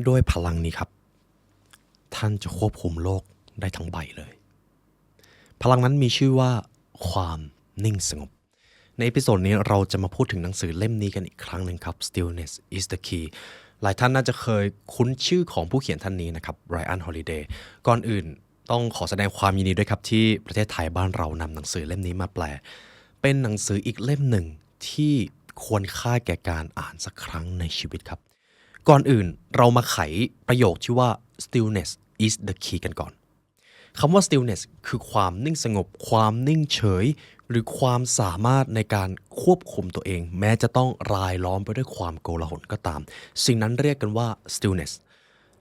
ด้วยพลังนี้ครับท่านจะควบคุมโลกได้ทั้งใบเลยพลังนั้นมีชื่อว่าความนิ่งสงบในเอพิโซดนี้เราจะมาพูดถึงหนังสือเล่มนี้กันอีกครั้งหนึ่งครับ Stillness is the key หลายท่านน่าจะเคยคุ้นชื่อของผู้เขียนท่านนี้นะครับ Ryan Holiday ก่อนอื่นต้องขอแสดงความยินดีด้วยครับที่ประเทศไทยบ้านเรานำหนังสือเล่มนี้มาแปลเป็นหนังสืออีกเล่มหนึ่งที่ควรค่าแก่การอ่านสักครั้งในชีวิตครับก่อนอื่นเรามาไขประโยคที่ว่า stillness is the key กันก่อนคำว่า stillness คือความนิ่งสงบความนิ่งเฉยหรือความสามารถในการควบคุมตัวเองแม้จะต้องรายล้อมไปด้วยความโกลาหลก็ตามสิ่งนั้นเรียกกันว่า stillness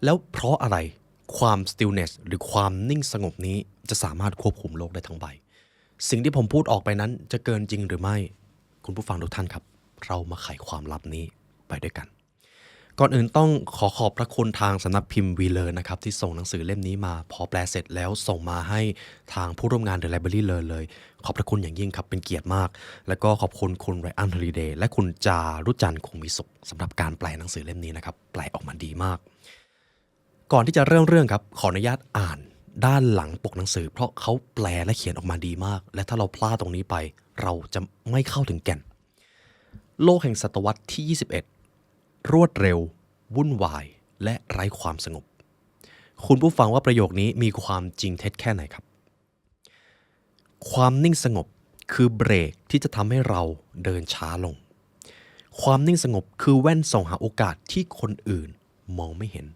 แล้วเพราะอะไรความ stillness หรือความนิ่งสงบนี้จะสามารถควบคุมโลกได้ทั้งใบสิ่งที่ผมพูดออกไปนั้นจะเกินจริงหรือไม่คุณผู้ฟังทุกท่านครับเรามาไขความลับนี้ไปด้วยกันก่อนอื่นต้องขอบพระคุณทางสำนักพิมพ์วีเลอร์นะครับที่ส่งหนังสือเล่มนี้มาพอแปลเสร็จแล้วส่งมาให้ทางผู้ร่วมงาน The Library เลยขอบพระคุณอย่างยิ่งครับเป็นเกียรติมากแล้วก็ขอบคุณคุณ Ryan Holiday และคุณจารุจันทร์คงมีสุขสำหรับการแปลหนังสือเล่มนี้นะครับแปลออกมาดีมากก่อนที่จะเริ่มเรื่องครับขออนุญาตอ่านด้านหลังปกหนังสือเพราะเขาแปลและเขียนออกมาดีมากและถ้าเราพลาดตรงนี้ไปเราจะไม่เข้าถึงแก่นโลกแห่งศตวรรษที่21รวดเร็ววุ่นวายและไร้ความสงบคุณผู้ฟังว่าประโยคนี้มีความจริงเท็จแค่ไหนครับความนิ่งสงบคือเบรกที่จะทำให้เราเดินช้าลงความนิ่งสงบคือแว่นส่องหาโอกาสที่คนอื่นมองไม่เห็น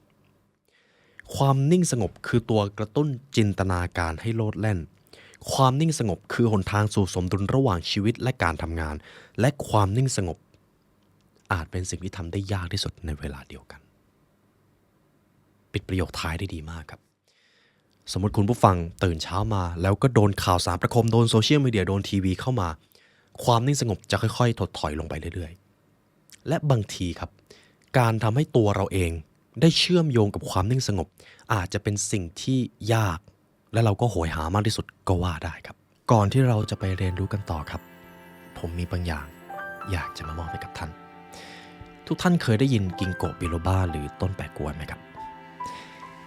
ความนิ่งสงบคือตัวกระตุ้นจินตนาการให้โลดแล่นความนิ่งสงบคือหนทางสู่สมดุลระหว่างชีวิตและการทำงานและความนิ่งสงบอาจเป็นสิ่งที่ทำได้ยากที่สุดในเวลาเดียวกันปิดประโยคท้ายได้ดีมากครับสมมติคุณผู้ฟังตื่นเช้ามาแล้วก็โดนข่าวสารประคมโดนโซเชียลมีเดียโดนทีวีเข้ามาความนิ่งสงบจะค่อยๆถดถอยลงไปเรื่อยๆและบางทีครับการทำให้ตัวเราเองได้เชื่อมโยงกับความนิ่งสงบอาจจะเป็นสิ่งที่ยากและเราก็โหยหามากที่สุดก็ว่าได้ครับก่อนที่เราจะไปเรียนรู้กันต่อครับผมมีบางอย่างอยากจะมามอบให้กับท่านทุกท่านเคยได้ยินกิงโกบิโลบาหรือต้นแปะกล้วยไหมครับ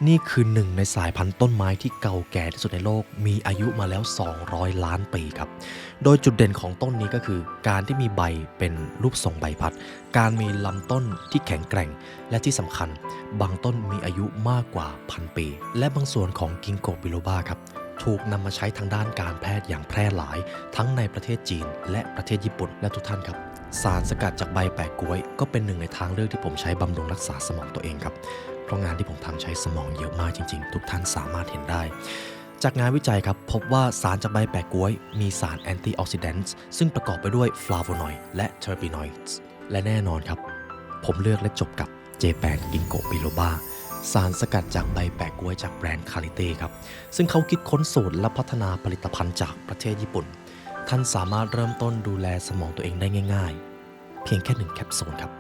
นี่คือหนึ่งในสายพันธุ์ต้นไม้ที่เก่าแก่ที่สุดในโลกมีอายุมาแล้ว200 ล้านปีครับโดยจุดเด่นของต้นนี้ก็คือการที่มีใบเป็นรูปทรงใบพัดการมีลำต้นที่แข็งแกร่งและที่สำคัญบางต้นมีอายุมากกว่า1,000 ปีและบางส่วนของกิงโกบิโลบาครับถูกนำมาใช้ทางด้านการแพทย์อย่างแพร่หลายทั้งในประเทศจีนและประเทศญี่ปุ่นและทุกท่านครับสารสกัดจากใบแปะกล้วยก็เป็นหนึ่งในทางเลือกที่ผมใช้บำรุงรักษาสมองตัวเองครับเพราะงานที่ผมทำใช้สมองเยอะมากจริงๆทุกท่านสามารถเห็นได้จากงานวิจัยครับพบว่าสารจากใบแปะกล้วยมีสารแอนตี้ออกซิแดนต์ซึ่งประกอบไปด้วยฟลาโวนอยด์และเทอร์ปีนอยด์และแน่นอนครับผมเลือกและจบกับเจแปนกิงโกบิโลบาสารสกัดจากใบแปะกล้วยจากแบรนด์คาริเต้ครับซึ่งเขาคิดค้นสูตรและพัฒนาผลิตภัณฑ์จากประเทศญี่ปุ่นท่านสามารถเริ่มต้นดูแลสมองตัวเองได้ง่ายๆเพียงแค่1 แคปซูลครับ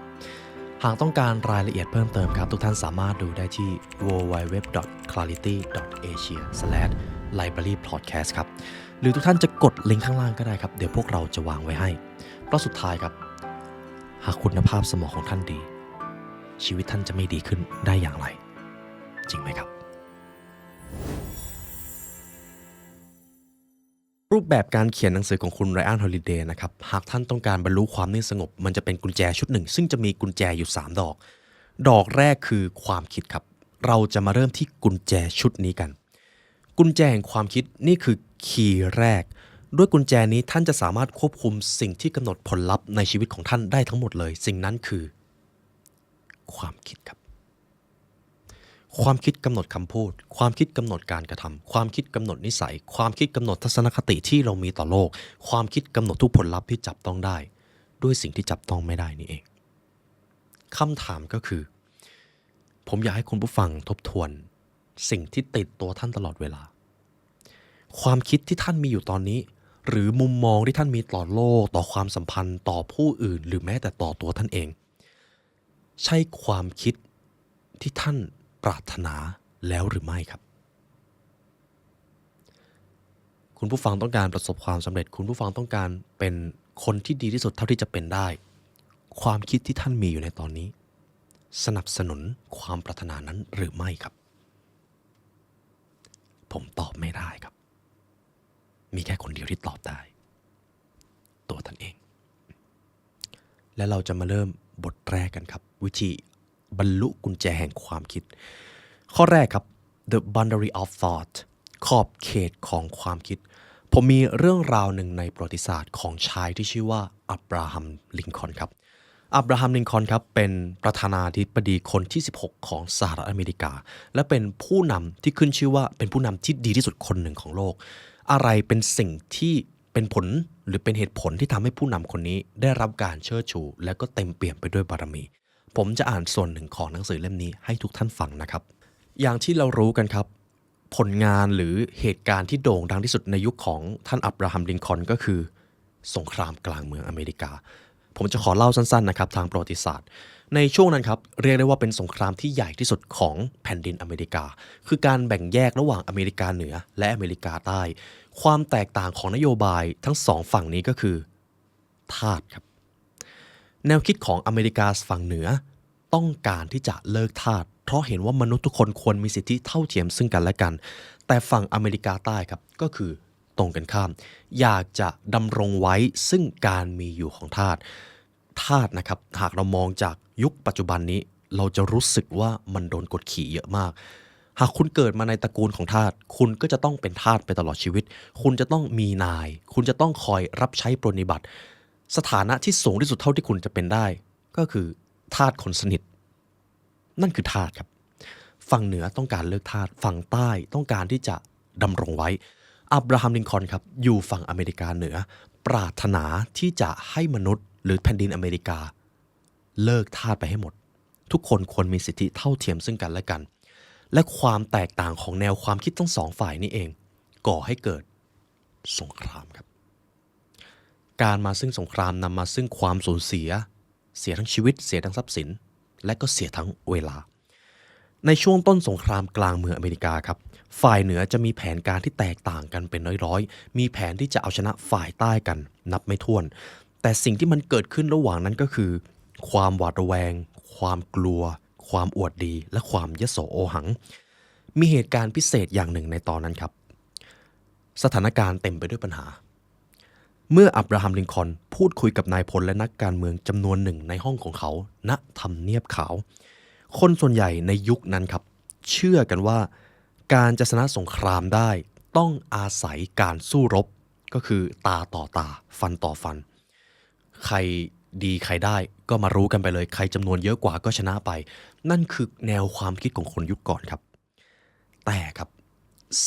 หากต้องการรายละเอียดเพิ่มเติมครับทุกท่านสามารถดูได้ที่ www.clarity.asia/librarypodcast ครับหรือทุกท่านจะกดลิงก์ข้างล่างก็ได้ครับเดี๋ยวพวกเราจะวางไว้ให้เพราะสุดท้ายครับหากคุณภาพสมองของท่านดีชีวิตท่านจะไม่ดีขึ้นได้อย่างไรจริงไหมครับรูปแบบการเขียนหนังสือของคุณ Ryan Holiday นะครับหากท่านต้องการบรรลุความนิ่งสงบมันจะเป็นกุญแจชุดหนึ่งซึ่งจะมีกุญแจอยู่3 ดอกดอกแรกคือความคิดครับเราจะมาเริ่มที่กุญแจชุดนี้กันกุญแจแห่งความคิดนี่คือคีย์แรกด้วยกุญแจนี้ท่านจะสามารถควบคุมสิ่งที่กำหนดผลลัพธ์ในชีวิตของท่านได้ทั้งหมดเลยสิ่งนั้นคือความคิดครับความคิดกำหนดคำพูดความคิดกำหนดการกระทำความคิดกำหนดนิสัยความคิดกำหนดทัศนคติที่เรามีต่อโลกความคิดกำหนดทุกผลลัพธ์ที่จับต้องได้ด้วยสิ่งที่จับต้องไม่ได้นี่เองคำถามก็คือผมอยากให้คุณผู้ฟังทบทวนสิ่งที่ติดตัวท่านตลอดเวลาความคิดที่ท่านมีอยู่ตอนนี้หรือมุมมองที่ท่านมีต่อโลกต่อความสัมพันธ์ต่อผู้อื่นหรือแม้แต่ต่อตัวท่านเองใช่ความคิดที่ท่านปรารถนาแล้วหรือไม่ครับคุณผู้ฟังต้องการประสบความสำเร็จคุณผู้ฟังต้องการเป็นคนที่ดีที่สุดเท่าที่จะเป็นได้ความคิดที่ท่านมีอยู่ในตอนนี้ สนับสนุนความปรารถนานั้นหรือไม่ครับผมตอบไม่ได้ครับมีแค่คนเดียวที่ตอบได้ตัวท่านเองและเราจะมาเริ่มบทแรกกันครับวิธีบรรลุกุญแจแห่งความคิดข้อแรกครับ the boundary of thought ขอบเขตของความคิดผมมีเรื่องราวหนึ่งในประวัติศาสตร์ของชายที่ชื่อว่าอับราฮัมลิงคอล์นครับอับราฮัมลิงคอล์นครับเป็นประธานาธิบดีคนที่16ของสหรัฐอเมริกาและเป็นผู้นำที่ขึ้นชื่อว่าเป็นผู้นำที่ดีที่สุดคนหนึ่งของโลกอะไรเป็นสิ่งที่เป็นผลหรือเป็นเหตุผลที่ทำให้ผู้นำคนนี้ได้รับการเชิดชูและก็เต็มเปี่ยมไปด้วยบารมีผมจะอ่านส่วนหนึ่งของหนังสือเล่มนี้ให้ทุกท่านฟังนะครับอย่างที่เรารู้กันครับผลงานหรือเหตุการณ์ที่โด่งดังที่สุดในยุคของท่านอับราฮัมลิงคอล์นก็คือสงครามกลางเมืองอเมริกาผมจะขอเล่าสั้นๆนะครับทางประวัติศาสตร์ในช่วงนั้นครับเรียกได้ว่าเป็นสงครามที่ใหญ่ที่สุดของแผ่นดินอเมริกาคือการแบ่งแยกระหว่างอเมริกาเหนือและอเมริกาใต้ความแตกต่างของนโยบายทั้งสองฝั่งนี้ก็คือทาสครับแนวคิดของอเมริกาฝั่งเหนือต้องการที่จะเลิกทาสเพราะเห็นว่ามนุษย์ทุกคนควรมีสิทธิเท่าเทียมซึ่งกันและกันแต่ฝั่งอเมริกาใต้ครับก็คือตรงกันข้ามอยากจะดำรงไว้ซึ่งการมีอยู่ของทาสนะครับหากเรามองจากยุคปัจจุบันนี้เราจะรู้สึกว่ามันโดนกดขี่เยอะมากหากคุณเกิดมาในตระกูลของทาสคุณก็จะต้องเป็นทาสไปตลอดชีวิตคุณจะต้องมีนายคุณจะต้องคอยรับใช้ปรนนิบัติสถานะที่สูงที่สุดเท่าที่คุณจะเป็นได้ก็คือทาสคนสนิทนั่นคือทาสครับฝั่งเหนือต้องการเลิกทาสฝั่งใต้ต้องการที่จะดำรงไว้อับราฮัมลิงคอล์นครับอยู่ฝั่งอเมริกาเหนือปรารถนาที่จะให้มนุษย์หรือแผ่นดินอเมริกาเลิกทาสไปให้หมดทุกคนควรมีสิทธิเท่าเทียมซึ่งกันและกันและความแตกต่างของแนวความคิดทั้งสองฝ่ายนี้เองก่อให้เกิดสงครามครับการมาซึ่งสงครามนำมาซึ่งความสูญเสียทั้งชีวิตเสียทั้งทรัพย์สินและก็เสียทั้งเวลาในช่วงต้นสงครามกลางเมืองอเมริกาครับฝ่ายเหนือจะมีแผนการที่แตกต่างกันเป็นร้อยๆมีแผนที่จะเอาชนะฝ่ายใต้กันนับไม่ถ้วนแต่สิ่งที่มันเกิดขึ้นระหว่างนั้นก็คือความหวาดระแวงความกลัวความอวดดีและความยโสโอหังมีเหตุการณ์พิเศษอย่างหนึ่งในตอนนั้นครับสถานการณ์เต็มไปด้วยปัญหาเมื่ออับราฮัมลิงคอล์นพูดคุยกับนายพลและนักการเมืองจำนวนหนึ่งในห้องของเขาณทำเนียบขาวคนส่วนใหญ่ในยุคนั้นครับเชื่อกันว่าการจะชนะสงครามได้ต้องอาศัยการสู้รบก็คือตาต่อตาฟันต่อฟันใครดีใครได้ก็มารู้กันไปเลยใครจำนวนเยอะกว่าก็ชนะไปนั่นคือแนวความคิดของคนยุคก่อนครับแต่ครับ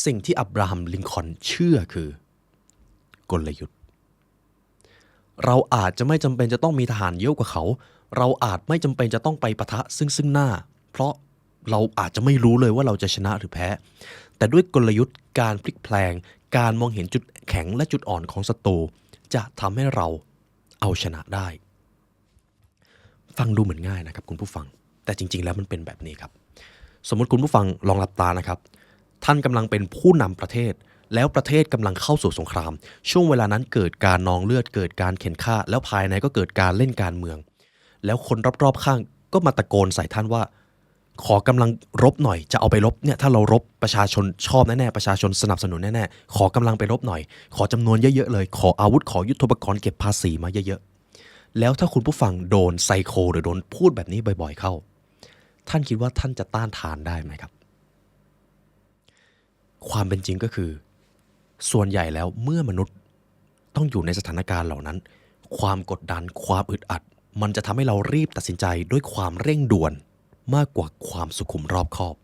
สิ่งที่อับราฮัมลิงคอล์นเชื่อคือกลยุทธ์เราอาจจะไม่จำเป็นจะต้องมีทหารเยอะกว่าเขาเราอาจไม่จำเป็นจะต้องไปปะทะซึ่งหน้าเพราะเราอาจจะไม่รู้เลยว่าเราจะชนะหรือแพ้แต่ด้วยกลยุทธ์การพลิกแพลงการมองเห็นจุดแข็งและจุดอ่อนของศัตรูจะทำให้เราเอาชนะได้ฟังดูเหมือนง่ายนะครับคุณผู้ฟังแต่จริงๆแล้วมันเป็นแบบนี้ครับสมมติคุณผู้ฟังลองหลับตานะครับท่านกำลังเป็นผู้นำประเทศแล้วประเทศกำลังเข้าสู่สงครามช่วงเวลานั้นเกิดการนองเลือดเกิดการเข็นฆ่าแล้วภายในก็เกิดการเล่นการเมืองแล้วคนรอบๆข้างก็มาตะโกนใส่ท่านว่าขอกำลังรบหน่อยจะเอาไปรบเนี่ยถ้าเรารบประชาชนชอบแน่ๆประชาชนสนับสนุนแน่ๆขอกำลังไปรบหน่อยขอจำนวนเยอะๆเลยขออาวุธขอยุทโธปกรณ์เก็บภาษีมาเยอะๆแล้วถ้าคุณผู้ฟังโดนไซโคหรือโดนพูดแบบนี้บ่อยๆเข้าท่านคิดว่าท่านจะต้านทานได้ไหมครับความเป็นจริงก็คือส่วนใหญ่แล้วเมื่อมนุษย์ต้องอยู่ในสถานการณ์เหล่านั้นความกดดันความอึดอัดมันจะทำให้เรารีบตัดสินใจด้วยความเร่งด่วนมากกว่าความสุขุมรอบคอบ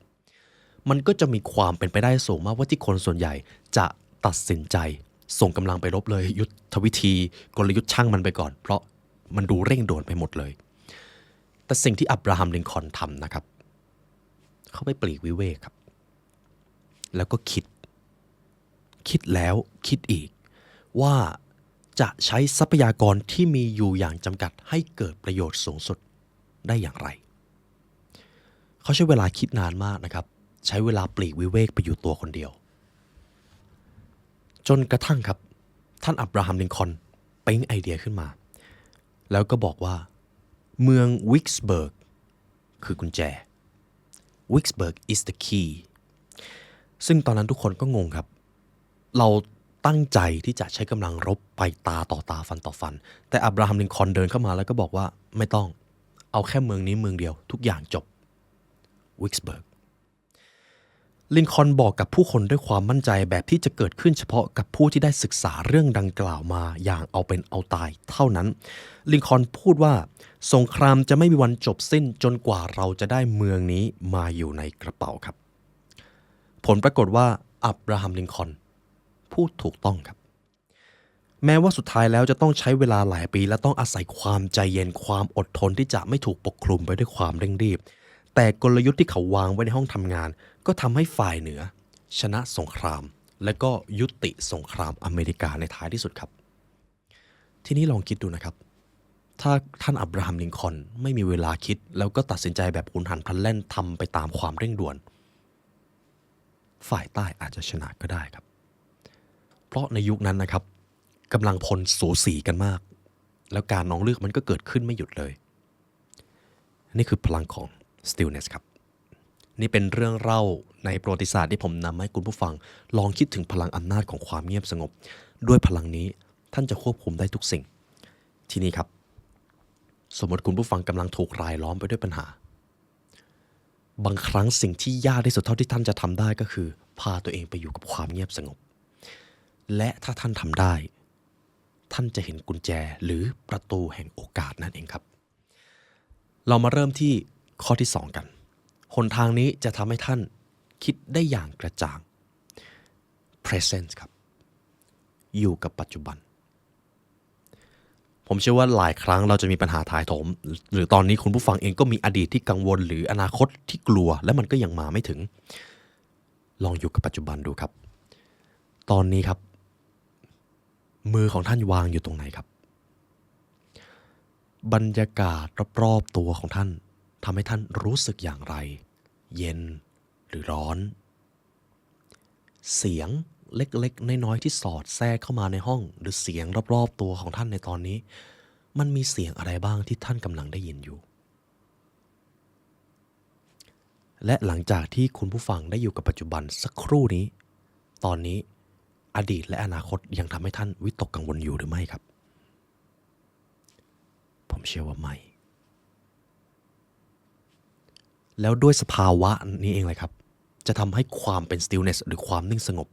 มันก็จะมีความเป็นไปได้สูงมากว่าที่คนส่วนใหญ่จะตัดสินใจส่งกำลังไปรบเลยยุทธวิธีกลยุทธ์ช่างมันไปก่อนเพราะมันดูเร่งด่วนไปหมดเลยแต่สิ่งที่อับราฮัมลิงคอล์นทำนะครับเขาไปปลีกวิเวกครับแล้วก็คิดแล้วคิดอีกว่าจะใช้ทรัพยากรที่มีอยู่อย่างจำกัดให้เกิดประโยชน์สูงสุดได้อย่างไรเขาใช้เวลาคิดนานมากนะครับใช้เวลาปลีกวิเวกไปอยู่ตัวคนเดียวจนกระทั่งครับท่านอับราฮัมลิงคอล์นเป๊งไอเดียขึ้นมาแล้วก็บอกว่าเมืองวิกสเบิร์ก คือกุญแจ Vicksburg is the key ซึ่งตอนนั้นทุกคนก็งงครับเราตั้งใจที่จะใช้กำลังรบไปตาต่อตาฟันต่อฟันแต่อับราฮัมลินคอล์นเดินเข้ามาแล้วก็บอกว่าไม่ต้องเอาแค่เมืองนี้เมืองเดียวทุกอย่างจบ Vicksburg ลินคอล์นบอกกับผู้คนด้วยความมั่นใจแบบที่จะเกิดขึ้นเฉพาะกับผู้ที่ได้ศึกษาเรื่องดังกล่าวมาอย่างเอาเป็นเอาตายเท่านั้นลินคอล์นพูดว่าสงครามจะไม่มีวันจบสิ้นจนกว่าเราจะได้เมืองนี้มาอยู่ในกระเป๋าครับผลปรากฏว่าอับราฮัมลินคอล์นพูดถูกต้องครับแม้ว่าสุดท้ายแล้วจะต้องใช้เวลาหลายปีและต้องอาศัยความใจเย็นความอดทนที่จะไม่ถูกปกคลุมไปด้วยความเร่งรีบแต่กลยุทธ์ที่เขาวางไว้ในห้องทำงานก็ทำให้ฝ่ายเหนือชนะสงครามและก็ยุติสงครามอเมริกาในท้ายที่สุดครับทีนี้ลองคิดดูนะครับถ้าท่านอับราฮัมลินคอล์นไม่มีเวลาคิดแล้วก็ตัดสินใจแบบหุนหันพลันแล่นทำไปตามความเร่งด่วนฝ่ายใต้อาจจะชนะก็ได้ครับเพราะในยุคนั้นนะครับกำลังพลสูสีกันมากแล้วการนองเลือกมันก็เกิดขึ้นไม่หยุดเลยนี่คือพลังของ stillness ครับนี่เป็นเรื่องเล่าในประวัติศาสตร์ที่ผมนำให้คุณผู้ฟังลองคิดถึงพลังอำนาจของความเงียบสงบด้วยพลังนี้ท่านจะควบคุมได้ทุกสิ่งทีนี้ครับสมมติคุณผู้ฟังกำลังถูกรายล้อมไปด้วยปัญหาบางครั้งสิ่งที่ยากที่สุดเท่าที่ท่านจะทำได้ก็คือพาตัวเองไปอยู่กับความเงียบสงบและถ้าท่านทำได้ท่านจะเห็นกุญแจหรือประตูแห่งโอกาสนั่นเองครับเรามาเริ่มที่ข้อที่2กันหนทางนี้จะทำให้ท่านคิดได้อย่างกระจ่าง present ครับอยู่กับปัจจุบันผมเชื่อว่าหลายครั้งเราจะมีปัญหาถายโถมหรือตอนนี้คุณผู้ฟังเองก็มีอดีตที่กังวลหรืออนาคตที่กลัวและมันก็ยังมาไม่ถึงลองอยู่กับปัจจุบันดูครับตอนนี้ครับมือของท่านวางอยู่ตรงไหนครับบรรยากาศรอบๆตัวของท่านทำให้ท่านรู้สึกอย่างไรเย็นหรือร้อนเสียงเล็กๆน้อยๆที่สอดแทรกเข้ามาในห้องหรือเสียงรอบๆตัวของท่านในตอนนี้มันมีเสียงอะไรบ้างที่ท่านกำลังได้ยินอยู่และหลังจากที่คุณผู้ฟังได้อยู่กับปัจจุบันสักครู่นี้ตอนนี้อดีตและอนาคตยังทำให้ท่านวิตกกังวลอยู่หรือไม่ครับผมเชื่อว่าไม่แล้วด้วยสภาวะนี้เองเลยครับจะทำให้ความเป็น stillness หรือความนิ่งสงบ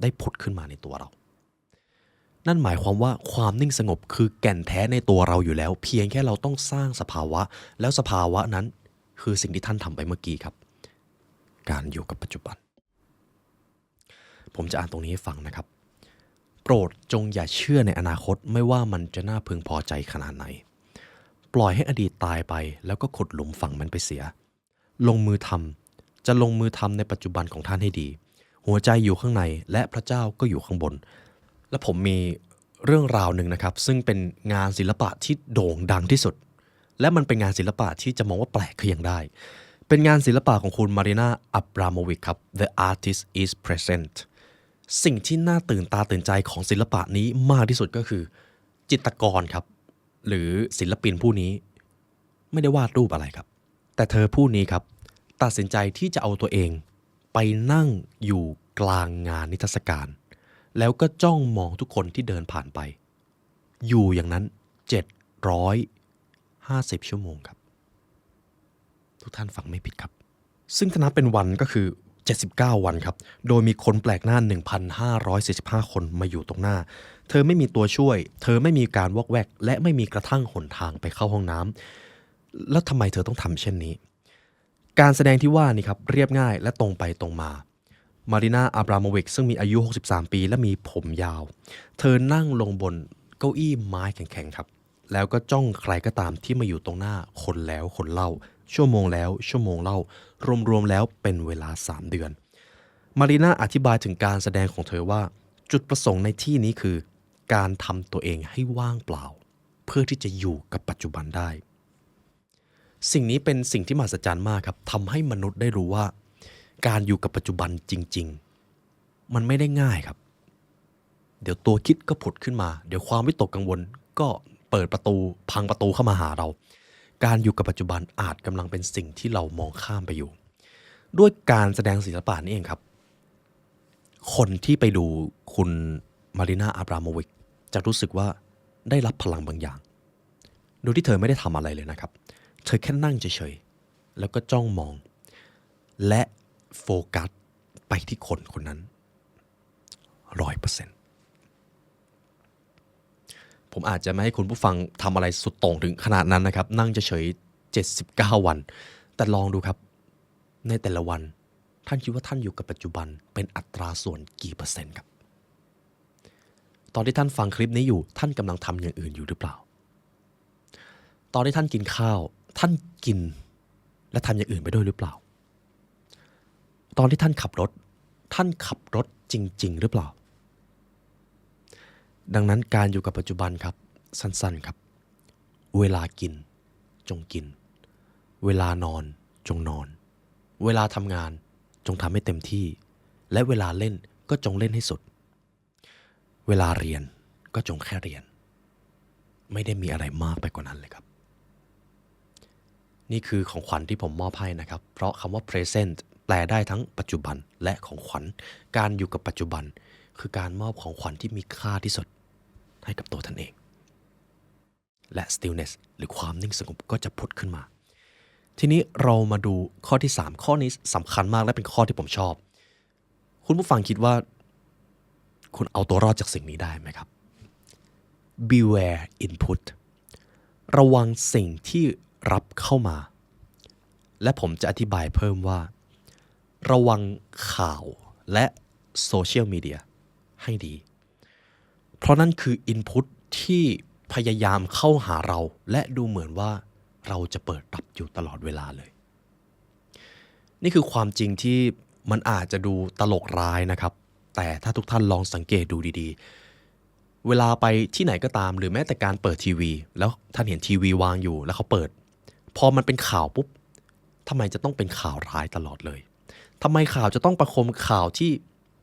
ได้ผุดขึ้นมาในตัวเรานั่นหมายความว่าความนิ่งสงบคือแก่นแท้ในตัวเราอยู่แล้วเพียงแค่เราต้องสร้างสภาวะแล้วสภาวะนั้นคือสิ่งที่ท่านทำไปเมื่อกี้ครับการอยู่กับปัจจุบันผมจะอ่านตรงนี้ให้ฟังนะครับโปรดจงอย่าเชื่อในอนาคตไม่ว่ามันจะน่าพึงพอใจขนาดไหนปล่อยให้อดีตตายไปแล้วก็ขุดหลุมฝังมันไปเสียลงมือทำจะลงมือทำในปัจจุบันของท่านให้ดีหัวใจอยู่ข้างในและพระเจ้าก็อยู่ข้างบนและผมมีเรื่องราวหนึ่งนะครับซึ่งเป็นงานศิลปะที่โด่งดังที่สุดและมันเป็นงานศิลปะที่จะมองว่าแปลกก็ยังได้เป็นงานศิลปะของคุณมารีนาอับราโมวิชครับ The Artist is Present สิ่งที่น่าตื่นตาตื่นใจของศิลปะนี้มากที่สุดก็คือจิตรกรครับหรือศิลปินผู้นี้ไม่ได้วาดรูปอะไรครับแต่เธอผู้นี้ครับตัดสินใจที่จะเอาตัวเองไปนั่งอยู่กลางงานนิทรรศการแล้วก็จ้องมองทุกคนที่เดินผ่านไปอยู่อย่างนั้น750ชั่วโมงครับทุกท่านฟังไม่ผิดครับซึ่งถ้านับเป็นวันก็คือ79วันครับโดยมีคนแปลกหน้า 1,545 คนมาอยู่ตรงหน้าเธอไม่มีตัวช่วยเธอไม่มีการวอกแวกและไม่มีกระทั่งหนทางไปเข้าห้องน้ำแล้วทำไมเธอต้องทำเช่นนี้การแสดงที่ว่านี่ครับเรียบง่ายและตรงไปตรงมามารีนาอับราโมวิชซึ่งมีอายุ63ปีและมีผมยาวเธอนั่งลงบนเก้าอี้ไม้แข็งๆครับแล้วก็จ้องใครก็ตามที่มาอยู่ตรงหน้าคนแล้วคนเล่าชั่วโมงแล้วชั่วโมงเล่ารวมๆแล้วเป็นเวลา3เดือนมารีนาอธิบายถึงการแสดงของเธอว่าจุดประสงค์ในที่นี้คือการทำตัวเองให้ว่างเปล่าเพื่อที่จะอยู่กับปัจจุบันได้สิ่งนี้เป็นสิ่งที่มหัศจรรย์มากครับทำให้มนุษย์ได้รู้ว่าการอยู่กับปัจจุบันจริงๆมันไม่ได้ง่ายครับเดี๋ยวตัวคิดก็ผุดขึ้นมาเดี๋ยวความวิตกกังวลก็เปิดประตูพังประตูเข้ามาหาเรา การอยู่กับปัจจุบันอาจกำลังเป็นสิ่งที่เรามองข้ามไปอยู่ด้วยการแสดงศิลปะนี่เองครับคนที่ไปดูคุณมารีนาอับราโมวิชจะรู้สึกว่าได้รับพลังบางอย่างโดยที่เธอไม่ได้ทำอะไรเลยนะครับเธอแค่นั่งเฉยๆแล้วก็จ้องมองและโฟกัสไปที่คนคนนั้น 100%ผมอาจจะไม่ให้คุณผู้ฟังทำอะไรสุดโต่งถึงขนาดนั้นนะครับนั่งเฉยๆ79 วันแต่ลองดูครับในแต่ละวันท่านคิดว่าท่านอยู่กับปัจจุบันเป็นอัตราส่วนกี่เปอร์เซ็นต์ครับตอนที่ท่านฟังคลิปนี้อยู่ท่านกำลังทำอย่างอื่นอยู่หรือเปล่าตอนที่ท่านกินข้าวท่านกินและทำอย่างอื่นไปด้วยหรือเปล่าตอนที่ท่านขับรถท่านขับรถจริงๆหรือเปล่าดังนั้นการอยู่กับปัจจุบันครับสั้นๆครับเวลากินจงกินเวลานอนจงนอนเวลาทำงานจงทำให้เต็มที่และเวลาเล่นก็จงเล่นให้สุดเวลาเรียนก็จงแค่เรียนไม่ได้มีอะไรมากไปกว่านั้นเลยครับนี่คือของขวัญที่ผมมอบให้นะครับเพราะคำว่า present แปลได้ทั้งปัจจุบันและของขวัญการอยู่กับปัจจุบันคือการมอบของขวัญที่มีค่าที่สุดให้กับตัวท่านเองและ stillness หรือความนิ่งสงบก็จะผุดขึ้นมาทีนี้เรามาดูข้อที่3ข้อนี้สำคัญมากและเป็นข้อที่ผมชอบคุณผู้ฟังคิดว่าคุณเอาตัวรอดจากสิ่งนี้ได้ไหมครับ beware input ระวังสิ่งที่รับเข้ามาและผมจะอธิบายเพิ่มว่าระวังข่าวและโซเชียลมีเดียให้ดีเพราะนั่นคือ input ที่พยายามเข้าหาเราและดูเหมือนว่าเราจะเปิดรับอยู่ตลอดเวลาเลยนี่คือความจริงที่มันอาจจะดูตลกร้ายนะครับแต่ถ้าทุกท่านลองสังเกตดูดีๆเวลาไปที่ไหนก็ตามหรือแม้แต่การเปิดทีวีแล้วท่านเห็นทีวีวางอยู่แล้วเขาเปิดพอมันเป็นข่าวปุ๊บทำไมจะต้องเป็นข่าวร้ายตลอดเลยทำไมข่าวจะต้องประโคมข่าวที่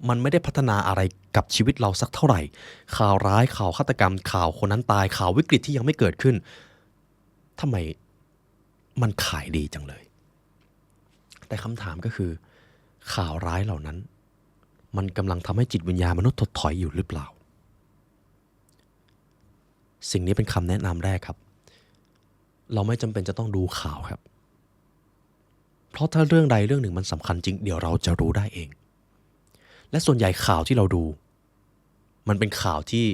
มันไม่ได้พัฒนาอะไรกับชีวิตเราสักเท่าไหร่ข่าวร้ายข่าวฆาตกรรมข่าวคนนั้นตายข่าววิกฤตที่ยังไม่เกิดขึ้นทำไมมันขายดีจังเลยแต่คำถามก็คือข่าวร้ายเหล่านั้นมันกำลังทำให้จิตวิญญาณมนุษย์ถดถอยอยู่หรือเปล่าสิ่งนี้เป็นคำแนะนำแรกครับเราไม่จำเป็นจะต้องดูข่าวครับเพราะถ้าเรื่องใดเรื่องหนึ่งมันสำคัญจริงเดี๋ยวเราจะรู้ได้เองและส่วนใหญ่ข่าวที่เราดูมันเป็นข่าวที่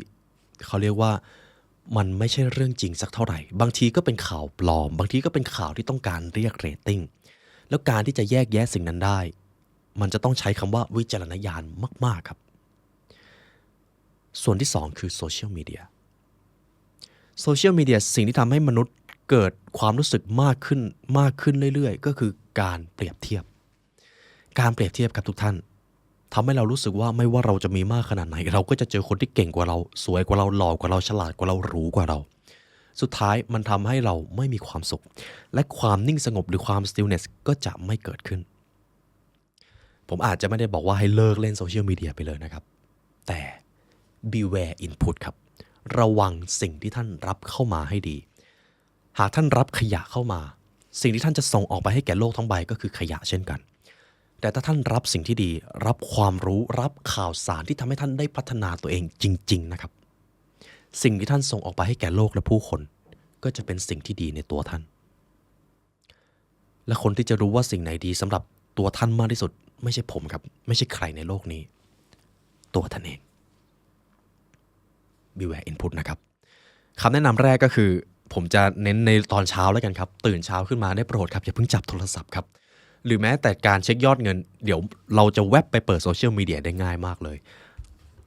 เขาเรียกว่ามันไม่ใช่เรื่องจริงสักเท่าไหร่บางทีก็เป็นข่าวปลอมบางทีก็เป็นข่าวที่ต้องการเรียกเรตติ้งแล้วการที่จะแยกแยะสิ่งนั้นได้มันจะต้องใช้คำว่าวิจารณญาณมากๆครับส่วนที่2คือโซเชียลมีเดียสิ่งที่ทำให้มนุษย์เกิดความรู้สึกมากขึ้นเรื่อยๆก็คือการเปรียบเทียบครับทุกท่านทำให้เรารู้สึกว่าไม่ว่าเราจะมีมากขนาดไหนเราก็จะเจอคนที่เก่งกว่าเราสวยกว่าเราหล่อกว่าเราฉลาดกว่าเราหรูกว่าเราสุดท้ายมันทำให้เราไม่มีความสุขและความนิ่งสงบหรือความ stillness ก็จะไม่เกิดขึ้นผมอาจจะไม่ได้บอกว่าให้เลิกเล่นโซเชียลมีเดียไปเลยนะครับแต่ beware input ครับระวังสิ่งที่ท่านรับเข้ามาให้ดีหากท่านรับขยะเข้ามาสิ่งที่ท่านจะส่งออกไปให้แก่โลกทั้งใบก็คือขยะเช่นกันแต่ถ้าท่านรับสิ่งที่ดีรับความรู้รับข่าวสารที่ทำให้ท่านได้พัฒนาตัวเองจริงๆนะครับสิ่งที่ท่านส่งออกไปให้แก่โลกและผู้คนก็จะเป็นสิ่งที่ดีในตัวท่านและคนที่จะรู้ว่าสิ่งไหนดีสำหรับตัวท่านมากที่สุดไม่ใช่ผมครับไม่ใช่ใครในโลกนี้ตัวท่านเอง beware input นะครับคำแนะนำแรกก็คือผมจะเน้นในตอนเช้าแล้วกันครับตื่นเช้าขึ้นมาได้โปรดครับอย่าเพิ่งจับโทรศัพท์ครับหรือแม้แต่การเช็คยอดเงินเดี๋ยวเราจะแวบไปเปิดโซเชียลมีเดียได้ง่ายมากเลย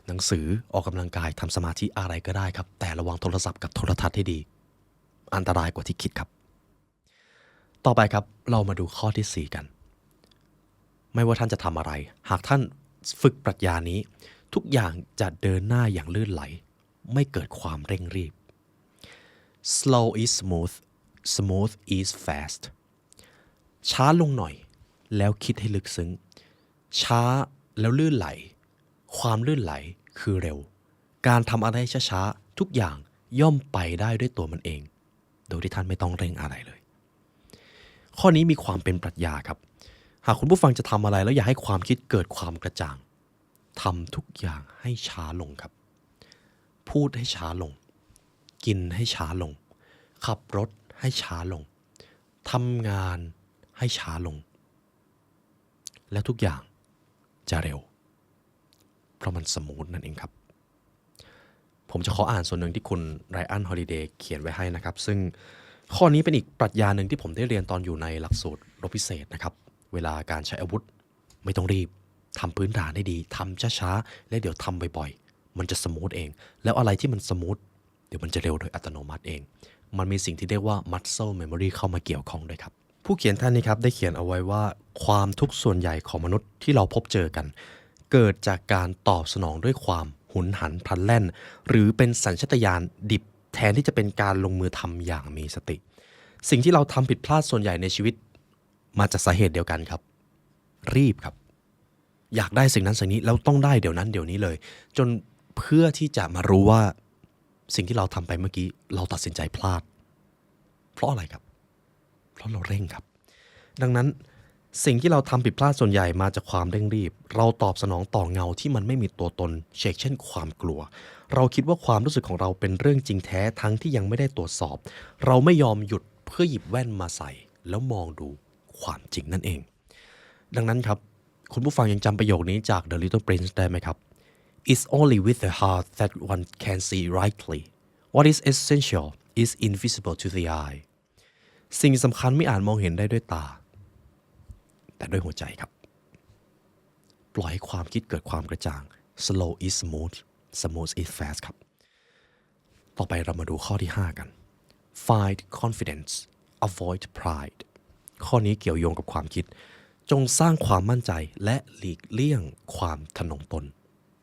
หนังสือออกกำลังกายทำสมาธิอะไรก็ได้ครับแต่ระวังโทรศัพท์กับโทรทัศน์ให้ดีอันตรายกว่าที่คิดครับต่อไปครับเรามาดูข้อที่4กันไม่ว่าท่านจะทำอะไรหากท่านฝึกปรัชญานี้ทุกอย่างจะเดินหน้าอย่างลื่นไหลไม่เกิดความเร่งรีบ slow is smooth is fast ช้าลงหน่อยแล้วคิดให้ลึกซึ้งช้าแล้วลื่นไหลความลื่นไหลคือเร็วการทำอะไรช้าๆทุกอย่างย่อมไปได้ด้วยตัวมันเองโดยที่ท่านไม่ต้องเร่งอะไรเลย ข้อนี้มีความเป็นปรัชญาครับหากคุณผู้ฟังจะทำอะไรแล้วอยากให้ความคิดเกิดความกระจ่างทำทุกอย่างให้ช้าลงครับพูดให้ช้าลงกินให้ช้าลงขับรถให้ช้าลงทำงานให้ช้าลงแล้วทุกอย่างจะเร็วเพราะมันสมูทนั่นเองครับผมจะขออ่านส่วนหนึ่งที่คุณไรอันฮอลิเดย์เขียนไว้ให้นะครับซึ่งข้อนี้เป็นอีกปรัชญาหนึ่งที่ผมได้เรียนตอนอยู่ในหลักสูตรรบพิเศษนะครับเวลาการใช้อาวุธไม่ต้องรีบทำพื้นฐานให้ดีทำช้าๆและเดี๋ยวทำบ่อยๆมันจะสมูทเองแล้วอะไรที่มันสมูทเดี๋ยวมันจะเร็วโดยอัตโนมัติเองมันมีสิ่งที่เรียกว่า muscle memory เข้ามาเกี่ยวข้องด้วยครับผู้เขียนท่านนี้ครับได้เขียนเอาไว้ว่าความทุกข์ส่วนใหญ่ของมนุษย์ที่เราพบเจอกันเกิดจากการตอบสนองด้วยความหุนหันพลันแล่นหรือเป็นสัญชาตญาณดิบแทนที่จะเป็นการลงมือทำอย่างมีสติสิ่งที่เราทำผิดพลาดส่วนใหญ่ในชีวิตมาจากสาเหตุเดียวกันครับรีบครับอยากได้สิ่งนั้นสิ่งนี้แล้วต้องได้เดี๋ยวนั้นเดี๋ยวนี้เลยจนเพื่อที่จะมารู้ว่าสิ่งที่เราทำไปเมื่อกี้เราตัดสินใจพลาดเพราะอะไรครับเพราะเราเร่งครับดังนั้นสิ่งที่เราทำผิดพลาดส่วนใหญ่มาจากความเร่งรีบเราตอบสนองต่อเงาที่มันไม่มีตัวตนเช่นความกลัวเราคิดว่าความรู้สึกของเราเป็นเรื่องจริงแท้ทั้งที่ยังไม่ได้ตรวจสอบเราไม่ยอมหยุดเพื่อหยิบแว่นมาใส่แล้วมองดูความจริงนั่นเองดังนั้นครับคุณผู้ฟังยังจำประโยคนี้จาก The Little Prince ได้ไหมครับ It's only with the heart that one can see rightly what is essential is invisible to the eye สิ่งสำคัญไม่อาจมองเห็นได้ด้วยตาแต่ด้วยหัวใจครับปล่อยให้ความคิดเกิดความกระจ่าง slow is smooth smooth is fast ครับต่อไปเรามาดูข้อที่ 5 กัน find confidence avoid pride ข้อนี้เกี่ยวโยงกับความคิดจงสร้างความมั่นใจและหลีกเลี่ยงความทะนงตน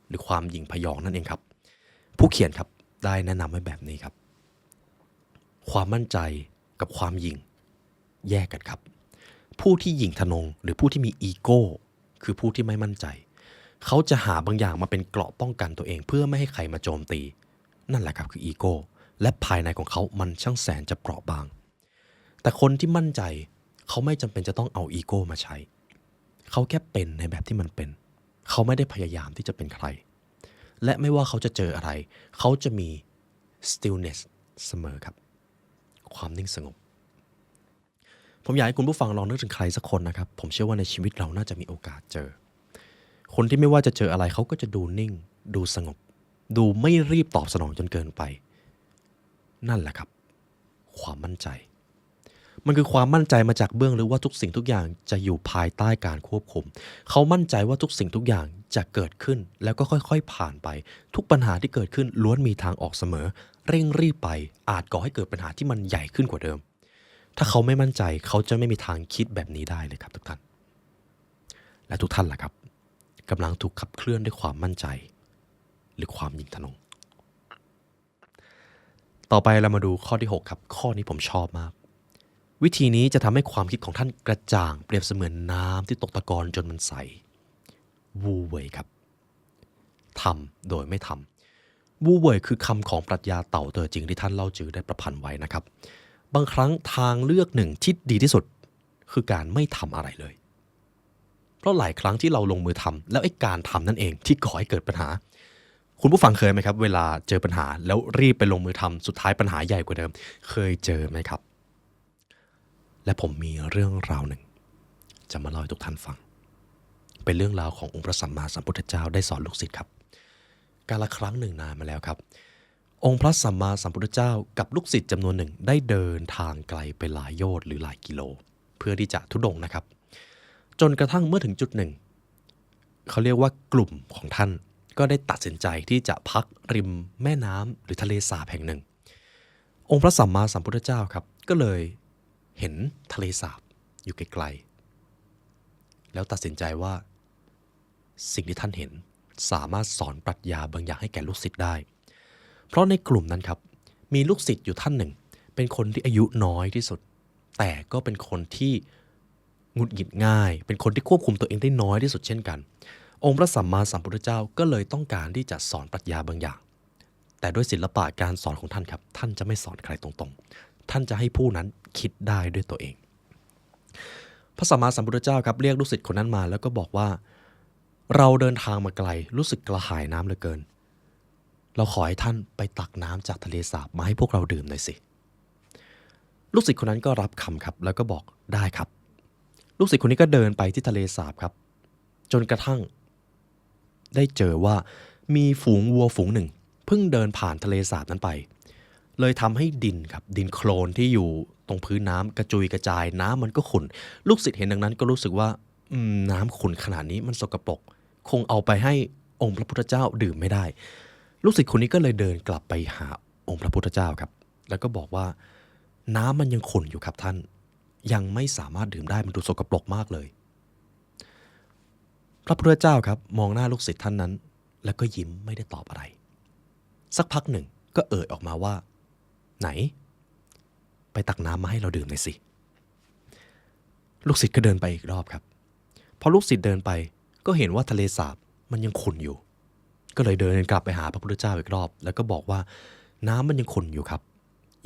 หรือความหยิ่งพยองนั่นเองครับผู้เขียนครับได้แนะนำไว้แบบนี้ครับความมั่นใจกับความหยิ่งแยกกันครับผู้ที่หยิ่งทะนงหรือผู้ที่มีอีโก้คือผู้ที่ไม่มั่นใจเขาจะหาบางอย่างมาเป็นเกราะป้องกันตัวเองเพื่อไม่ให้ใครมาโจมตีนั่นแหละครับคืออีโก้และภายในของเขามันช่างแสนจะเปราะบางแต่คนที่มั่นใจเขาไม่จำเป็นจะต้องเอาอีโก้มาใช้เขาแค่เป็นในแบบที่มันเป็นเขาไม่ได้พยายามที่จะเป็นใครและไม่ว่าเขาจะเจออะไรเขาจะมี stillness เสมอครับความนิ่งสงบผมอยากให้คุณผู้ฟังลองนึกถึงใครสักคนนะครับผมเชื่อว่าในชีวิตเราน่าจะมีโอกาสเจอคนที่ไม่ว่าจะเจออะไรเขาก็จะดูนิ่งดูสงบดูไม่รีบตอบสนองจนเกินไปนั่นแหละครับความมั่นใจมันคือความมั่นใจมาจากเบื้องลึกว่าทุกสิ่งทุกอย่างจะอยู่ภายใต้การควบคุมเขามั่นใจว่าทุกสิ่งทุกอย่างจะเกิดขึ้นแล้วก็ค่อยๆผ่านไปทุกปัญหาที่เกิดขึ้นล้วนมีทางออกเสมอเร่งรีบไปอาจก่อให้เกิดปัญหาที่มันใหญ่ขึ้นกว่าเดิมถ้าเขาไม่มั่นใจเขาจะไม่มีทางคิดแบบนี้ได้เลยครับทุกท่านและทุกท่านล่ะครับกำลังถูกขับเคลื่อนด้วยความมั่นใจหรือความหยิ่งทะนงต่อไปเรามาดูข้อที่ 6 ครับข้อนี้ผมชอบมากวิธีนี้จะทำให้ความคิดของท่านกระจ่างเปรียบเสมือนน้ำที่ตกตะกอนจนมันใสวูเว่ยครับทำโดยไม่ทำวูเว่ยคือคำของปรัชญาเต่าเต๋อจริงที่ท่านเล่าจือได้ประพันธ์ไว้นะครับบางครั้งทางเลือกหนึ่งที่ดีที่สุดคือการไม่ทำอะไรเลยเพราะหลายครั้งที่เราลงมือทำแล้วไอ้การทำนั่นเองที่ก่อให้เกิดปัญหาคุณผู้ฟังเคยไหมครับเวลาเจอปัญหาแล้วรีบไปลงมือทำสุดท้ายปัญหาใหญ่กว่าเดิมเคยเจอไหมครับและผมมีเรื่องราวหนึ่งจะมาเล่าให้ทุกท่านฟังเป็นเรื่องราวขององค์พระสัมมาสัมพุทธเจ้าได้สอนลูกศิษย์ครับกาลครั้งหนึ่งนานมาแล้วครับองค์พระสัมมาสัมพุทธเจ้ากับลูกศิษย์จำนวนหนึ่งได้เดินทางไกลไปหลายโยชน์หรือหลายกิโลเพื่อที่จะธุดงค์นะครับจนกระทั่งเมื่อถึงจุดหนึ่งเขาเรียกว่ากลุ่มของท่านก็ได้ตัดสินใจที่จะพักริมแม่น้ำหรือทะเลสาบแห่งหนึ่งองค์พระสัมมาสัมพุทธเจ้าครับก็เลยเห็นทะเลสาบอยู่ไกลๆแล้วตัดสินใจว่าสิ่งที่ท่านเห็นสามารถสอนปรัชญาบางอย่างให้แก่ลูกศิษย์ได้เพราะในกลุ่มนั้นครับมีลูกศิษย์อยู่ท่านหนึ่งเป็นคนที่อายุน้อยที่สุดแต่ก็เป็นคนที่หงุดหงิดง่ายเป็นคนที่ควบคุมตัวเองได้น้อยที่สุดเช่นกันองค์พระสัมมาสัมพุทธเจ้าก็เลยต้องการที่จะสอนปรัชญาบางอย่างแต่ด้วยศิลปะการสอนของท่านครับท่านจะไม่สอนใครตรงๆท่านจะให้ผู้นั้นคิดได้ด้วยตัวเอง พระสัมมาสัมพุทธเจ้าครับเรียกลูกศิษย์คนนั้นมาแล้วก็บอกว่าเราเดินทางมาไกลรู้สึกกระหายน้ำเหลือเกินเราขอให้ท่านไปตักน้ำจากทะเลสาบมาให้พวกเราดื่มหน่อยสิลูกศิษย์คนนั้นก็รับคำครับแล้วก็บอกได้ครับลูกศิษย์คนนี้ก็เดินไปที่ทะเลสาบครับจนกระทั่งได้เจอว่ามีฝูงวัวฝูงหนึ่งเพิ่งเดินผ่านทะเลสาบนั้นไปเลยทำให้ดินครับดินโคลนที่อยู่ตรงพื้นน้ำกระจุยกระจายน้ำมันก็ขุ่นลูกศิษย์เห็นดังนั้นก็รู้สึกว่าน้ำขุ่นขนาดนี้มันสกปรกคงเอาไปให้องค์พระพุทธเจ้าดื่มไม่ได้ลูกศิษย์คนนี้ก็เลยเดินกลับไปหาองค์พระพุทธเจ้าครับแล้วก็บอกว่าน้ำมันยังขุ่นอยู่ครับท่านยังไม่สามารถดื่มได้มันดูสกปรกมากเลยพระพุทธเจ้าครับมองหน้าลูกศิษย์ท่านนั้นแล้วก็ยิ้มไม่ได้ตอบอะไรสักพักหนึ่งก็เอ่ยออกมาว่าไหนไปตักน้ำมาให้เราดื่มหน่อยสิลูกศิษย์ก็เดินไปอีกรอบครับพอลูกศิษย์เดินไปก็เห็นว่าทะเลสาบมันยังขุ่นอยู่ก็เลยเดินกลับไปหาพระพุทธเจ้าอีกรอบแล้วก็บอกว่าน้ำมันยังขุ่นอยู่ครับ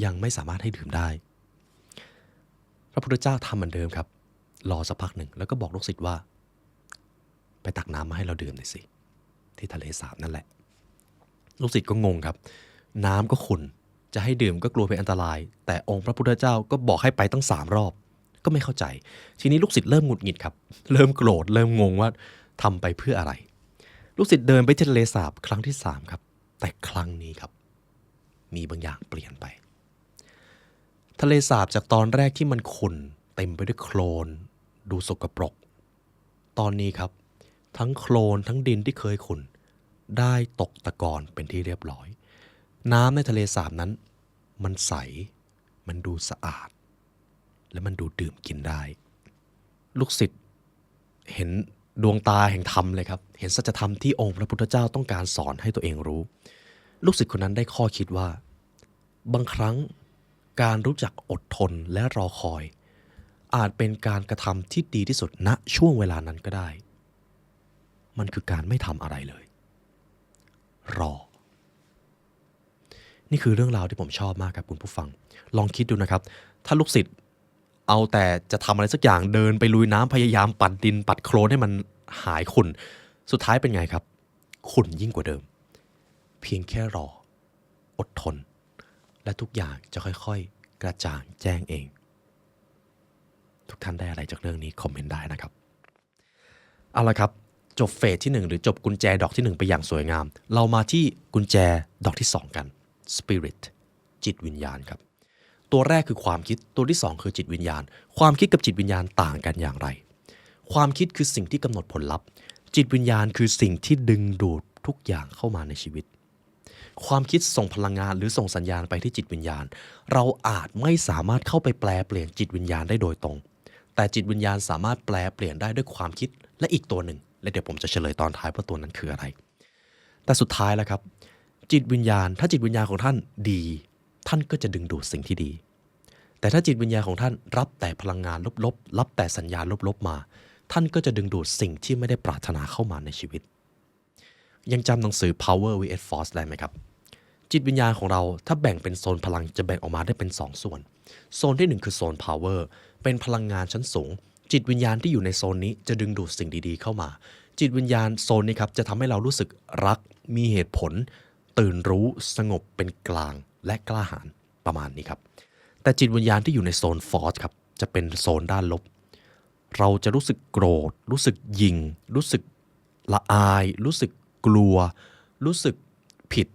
ยังไม่สามารถให้ดื่มได้พระพุทธเจ้าทำเหมือนเดิมครับรอสักพักหนึ่งแล้วก็บอกลูกศิษย์ว่าไปตักน้ำมาให้เราดื่มหน่อยสิที่ทะเลสาบนั่นแหละลูกศิษย์ก็งงครับน้ำก็ขุ่นจะให้ดื่มก็กลัวเป็นอันตรายแต่องค์พระพุทธเจ้าก็บอกให้ไปตั้ง3 รอบก็ไม่เข้าใจทีนี้ลูกศิษย์เริ่มหงุดหงิดครับเริ่มโกรธเริ่มงงว่าทำไปเพื่ออะไรลูกศิษย์เดินไปที่ทะเลสาบครั้งที่3ครับแต่ครั้งนี้ครับมีบางอย่างเปลี่ยนไปทะเลสาบจากตอนแรกที่มันขุ่นเต็มไปด้วยโคลนดูสกปรกตอนนี้ครับทั้งโคลนทั้งดินที่เคยขุ่นได้ตกตะกอนเป็นที่เรียบร้อยน้ำในทะเลสาบนั้นมันใสมันดูสะอาดและมันดูดื่มกินได้ลูกศิษย์เห็นดวงตาแห่งธรรมเลยครับเห็นสัจธรรมที่องค์พระพุทธเจ้าต้องการสอนให้ตัวเองรู้ลูกศิษย์คนนั้นได้ข้อคิดว่าบางครั้งการรู้จักอดทนและรอคอยอาจเป็นการกระทำที่ดีที่สุดณช่วงเวลานั้นก็ได้มันคือการไม่ทำอะไรเลยรอนี่คือเรื่องราวที่ผมชอบมากครับคุณผู้ฟังลองคิดดูนะครับถ้าลูกศิษย์เอาแต่จะทำอะไรสักอย่างเดินไปลุยน้ำพยายามปัดดินปัดโคลนให้มันหายขุ่นสุดท้ายเป็นไงครับขุ่นยิ่งกว่าเดิมเพียงแค่รออดทนและทุกอย่างจะค่อยๆกระจ่างแจ้งเองทุกท่านได้อะไรจากเรื่องนี้คอมเมนต์ได้นะครับเอาละครับจบเฟสที่1หรือจบกุญแจดอกที่1ไปอย่างสวยงามเรามาที่กุญแจดอกที่2กัน Spirit จิตวิญญาณครับตัวแรกคือความคิดตัวที่2คือจิตวิญญาณความคิดกับจิตวิญญาณต่างกันอย่างไรความคิดคือสิ่งที่กำหนดผลลัพธ์จิตวิญญาณคือสิ่งที่ดึงดูดทุกอย่างเข้ามาในชีวิตความคิดส่งพลังงานหรือส่งสัญญาณไปที่จิตวิญญาณเราอาจไม่สามารถเข้าไปแปลเปลี่ยนจิตวิญญาณได้โดยตรงแต่จิตวิญญาณสามารถแปลเปลี่ยนได้ด้วยความคิดและอีกตัวหนึ่งและเดี๋ยวผมจะเฉลยตอนท้ายว่าตัวนั้นคืออะไรแต่สุดท้ายแล้วครับจิตวิญญาณถ้าจิตวิญญาณของท่านดีท่านก็จะดึงดูดสิ่งที่ดีแต่ถ้าจิตวิญญาณของท่านรับแต่พลังงานลบๆรับแต่สัญญาณลบๆมาท่านก็จะดึงดูดสิ่งที่ไม่ได้ปรารถนาเข้ามาในชีวิตยังจำหนังสือ Power vs Force ได้ไหมครับจิตวิญญาณของเราถ้าแบ่งเป็นโซนพลังจะแบ่งออกมาได้เป็น2 ส่วนโซนที่1คือโซน Power เป็นพลังงานชั้นสูงจิตวิญญาณที่อยู่ในโซนนี้จะดึงดูดสิ่งดีๆเข้ามาจิตวิญญาณโซนนี้ครับจะทำให้เรารู้สึกรักมีเหตุผลตื่นรู้สงบเป็นกลางและกล้าหาญประมาณนี้ครับแต่จิตวิญญาณที่อยู่ในโซน Force ครับจะเป็นโซนด้านลบเราจะรู้สึกโกรธรู้สึกหยิ่งรู้สึกละอายรู้สึกกลัวรู้สึกผิด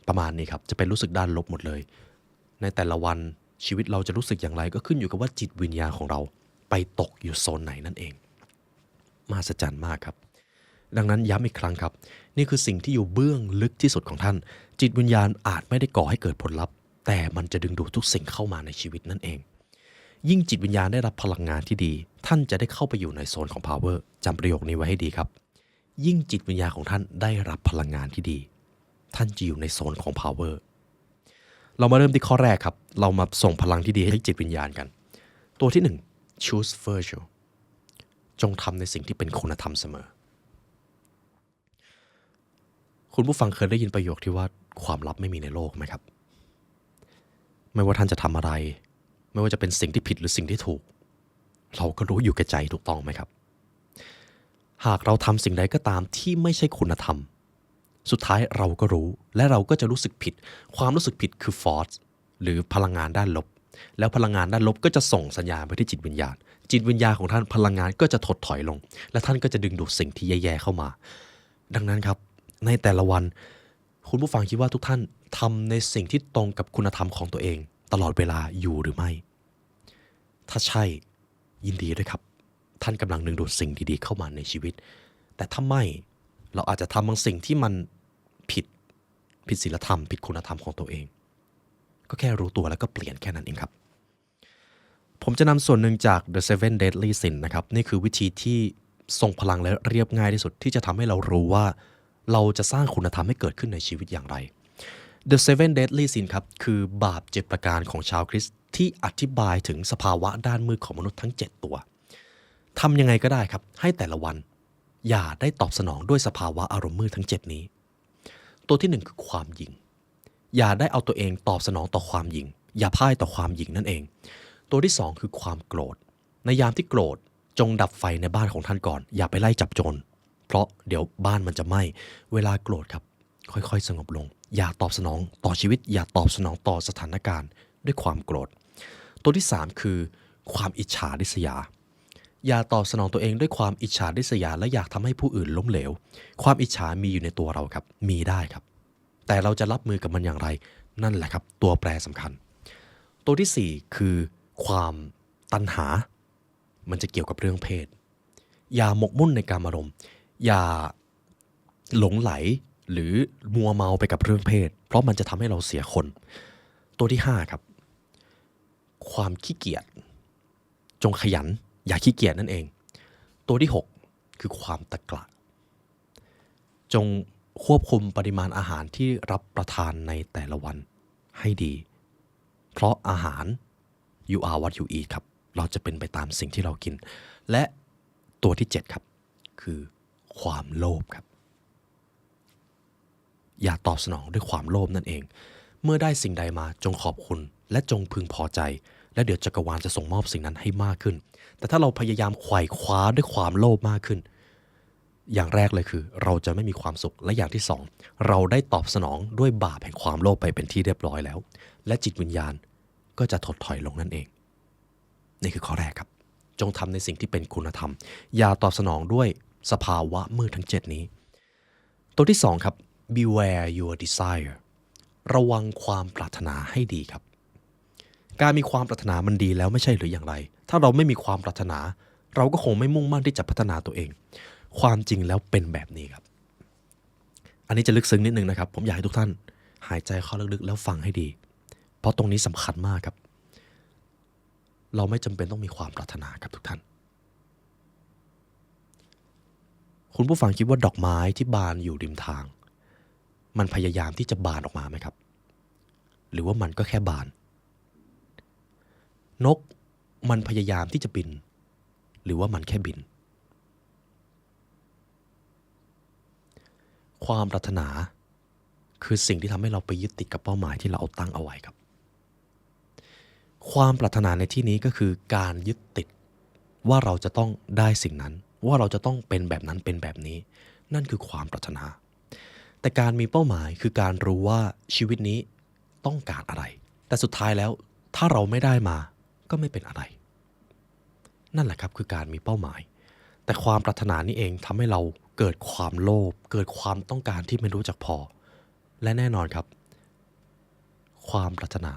ประมาณนี้ครับจะเป็นรู้สึกด้านลบหมดเลยในแต่ละวันชีวิตเราจะรู้สึกอย่างไรก็ขึ้นอยู่กับว่าจิตวิญญาณของเราไปตกอยู่โซนไหนนั่นเองมหัศจรรย์มากครับดังนั้นย้ำอีกครั้งครับนี่คือสิ่งที่อยู่เบื้องลึกที่สุดของท่านจิตวิญญาณอาจไม่ได้ก่อให้เกิดผลลัพธ์แต่มันจะดึงดูดทุกสิ่งเข้ามาในชีวิตนั่นเองยิ่งจิตวิญญาณได้รับพลังงานที่ดีท่านจะได้เข้าไปอยู่ในโซนของ power จำประโยคนี้ไว้ให้ดีครับยิ่งจิตวิญญาณของท่านได้รับพลังงานที่ดีท่านจะอยู่ในโซนของ power เรามาเริ่มที่ข้อแรกครับเรามาส่งพลังที่ดีให้จิตวิญญาณกันตัวที่1 choose virtue จงทำในสิ่งที่เป็นคุณธรรมเสมอคุณผู้ฟังเคยได้ยินประโยคที่ว่าความลับไม่มีในโลกไหมครับไม่ว่าท่านจะทำอะไรไม่ว่าจะเป็นสิ่งที่ผิดหรือสิ่งที่ถูก เราก็รู้อยู่แก่ใจถูกต้องไหมครับหากเราทำสิ่งใดก็ตามที่ไม่ใช่คุณธรรมสุดท้ายเราก็รู้และเราก็จะรู้สึกผิดความรู้สึกผิดคือฟอร์สหรือพลังงานด้านลบแล้วพลังงานด้านลบก็จะส่งสัญญาณไปที่จิตวิญญาณจิตวิญญาณของท่านพลังงานก็จะถดถอยลงและท่านก็จะดึงดูดสิ่งที่แย่ๆเข้ามาดังนั้นครับในแต่ละวันคุณผู้ฟังคิดว่าทุกท่านทำในสิ่งที่ตรงกับคุณธรรมของตัวเองตลอดเวลาอยู่หรือไม่ถ้าใช่ยินดีด้วยครับท่านกำลังดึงดูดสิ่งดีๆเข้ามาในชีวิตแต่ถ้าไม่เราอาจจะทำบางสิ่งที่มันผิดศีลธรรมผิดคุณธรรมของตัวเองก็แค่รู้ตัวแล้วก็เปลี่ยนแค่นั้นเองครับผมจะนำส่วนหนึ่งจาก The Seven Deadly Sins นะครับนี่คือวิธีที่ทรงพลังและเรียบง่ายที่สุดที่จะทำให้เรารู้ว่าเราจะสร้างคุณธรรมให้เกิดขึ้นในชีวิตอย่างไร The Seven Deadly Sins ครับคือบาป7ประการของชาวคริสต์ที่อธิบายถึงสภาวะด้านมืดของมนุษย์ทั้ง7ตัวทำยังไงก็ได้ครับให้แต่ละวันอย่าได้ตอบสนองด้วยสภาวะอารมณ์มืดทั้ง7นี้ตัวที่1คือความหยิ่งอย่าได้เอาตัวเองตอบสนองต่อความหยิ่งอย่าพ่ายต่อความหยิ่งนั่นเองตัวที่2คือความโกรธในยามที่โกรธจงดับไฟในบ้านของท่านก่อนอย่าไปไล่จับโจรเพราะเดี๋ยวบ้านมันจะไหม้เวลาโกรธครับค่อยๆสงบลงอย่าตอบสนองต่อชีวิตอย่าตอบสนองต่อสถานการณ์ด้วยความโกรธตัวที่3คือความอิจฉาริษยาอย่าตอบสนองตัวเองด้วยความอิจฉาริษยาและอยากทำให้ผู้อื่นล้มเหลวความอิจฉามีอยู่ในตัวเราครับมีได้ครับแต่เราจะรับมือกับมันอย่างไรนั่นแหละครับตัวแปรสำคัญตัวที่4คือความตัณหามันจะเกี่ยวกับเรื่องเพศอย่าหมกมุ่นในกามารมณ์อย่าหลงไหลหรือมัวเมาไปกับเรื่องเพศเพราะมันจะทำให้เราเสียคนตัวที่5ครับความขี้เกียจจงขยันอย่าขี้เกียจนั่นเองตัวที่6คือความตะกละจงควบคุมปริมาณอาหารที่รับประทานในแต่ละวันให้ดีเพราะอาหาร you are what you eat ครับเราจะเป็นไปตามสิ่งที่เรากินและตัวที่7ครับคือความโลภครับอย่าตอบสนองด้วยความโลภนั่นเองเมื่อได้สิ่งใดมาจงขอบคุณและจงพึงพอใจและเดี๋ยวจักรวาลจะส่งมอบสิ่งนั้นให้มากขึ้นแต่ถ้าเราพยายามไขว่คว้าด้วยความโลภมากขึ้นอย่างแรกเลยคือเราจะไม่มีความสุขและอย่างที่2เราได้ตอบสนองด้วยบาปแห่งความโลภไปเป็นที่เรียบร้อยแล้วและจิตวิญญาณก็จะถดถอยลงนั่นเองนี่คือข้อแรกครับจงทำในสิ่งที่เป็นคุณธรรมอย่าตอบสนองด้วยสภาวะมืดทั้ง7นี้ตัวที่2ครับ beware your desire ระวังความปรารถนาให้ดีครับการมีความปรารถนามันดีแล้วไม่ใช่หรืออย่างไรถ้าเราไม่มีความปรารถนาเราก็คงไม่มุ่งมั่นที่จะพัฒนาตัวเองความจริงแล้วเป็นแบบนี้ครับอันนี้จะลึกซึ้งนิดนึงนะครับผมอยากให้ทุกท่านหายใจเข้าลึกๆแล้วฟังให้ดีเพราะตรงนี้สำคัญมากครับเราไม่จำเป็นต้องมีความปรารถนาครับทุกท่านคุณผู้ฟังคิดว่าดอกไม้ที่บานอยู่ริมทางมันพยายามที่จะบานออกมาไหมครับหรือว่ามันก็แค่บานนกมันพยายามที่จะบินหรือว่ามันแค่บินความปรารถนาคือสิ่งที่ทำให้เราไปยึดติดกับเป้าหมายที่เราเอาตั้งเอาไว้ครับความปรารถนาในที่นี้ก็คือการยึดติดว่าเราจะต้องได้สิ่งนั้นว่าเราจะต้องเป็นแบบนั้นเป็นแบบนี้นั่นคือความปรารถนาแต่การมีเป้าหมายคือการรู้ว่าชีวิตนี้ต้องการอะไรแต่สุดท้ายแล้วถ้าเราไม่ได้มาก็ไม่เป็นอะไรนั่นแหละครับคือการมีเป้าหมายแต่ความปรารถนานี้เองทำให้เราเกิดความโลภเกิดความต้องการที่ไม่รู้จักพอและแน่นอนครับความปรารถนา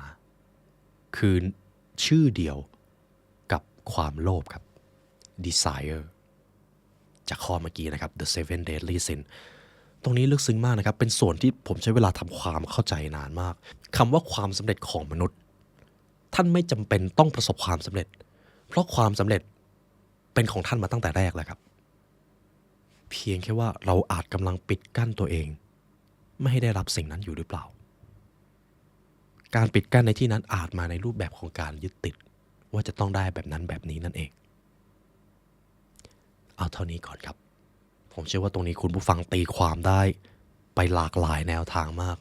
คือชื่อเดียวกับความโลภครับ desire จากข้อเมื่อกี้นะครับ the seven deadly sin ตรงนี้ลึกซึ้งมากนะครับเป็นส่วนที่ผมใช้เวลาทำความเข้าใจนานมากคำว่าความสำเร็จของมนุษย์ท่านไม่จำเป็นต้องประสบความสำเร็จเพราะความสำเร็จเป็นของท่านมาตั้งแต่แรกแล้วครับเพียงแค่ว่าเราอาจกำลังปิดกั้นตัวเองไม่ให้ได้รับสิ่งนั้นอยู่หรือเปล่าการปิดกั้นในที่นั้นอาจมาในรูปแบบของการยึดติดว่าจะต้องได้แบบนั้นแบบนี้นั่นเองเอาเท่านี้ก่อนครับผมเชื่อว่าตรงนี้คุณผู้ฟังตีความได้ไปหลากหลายแนวทางมาก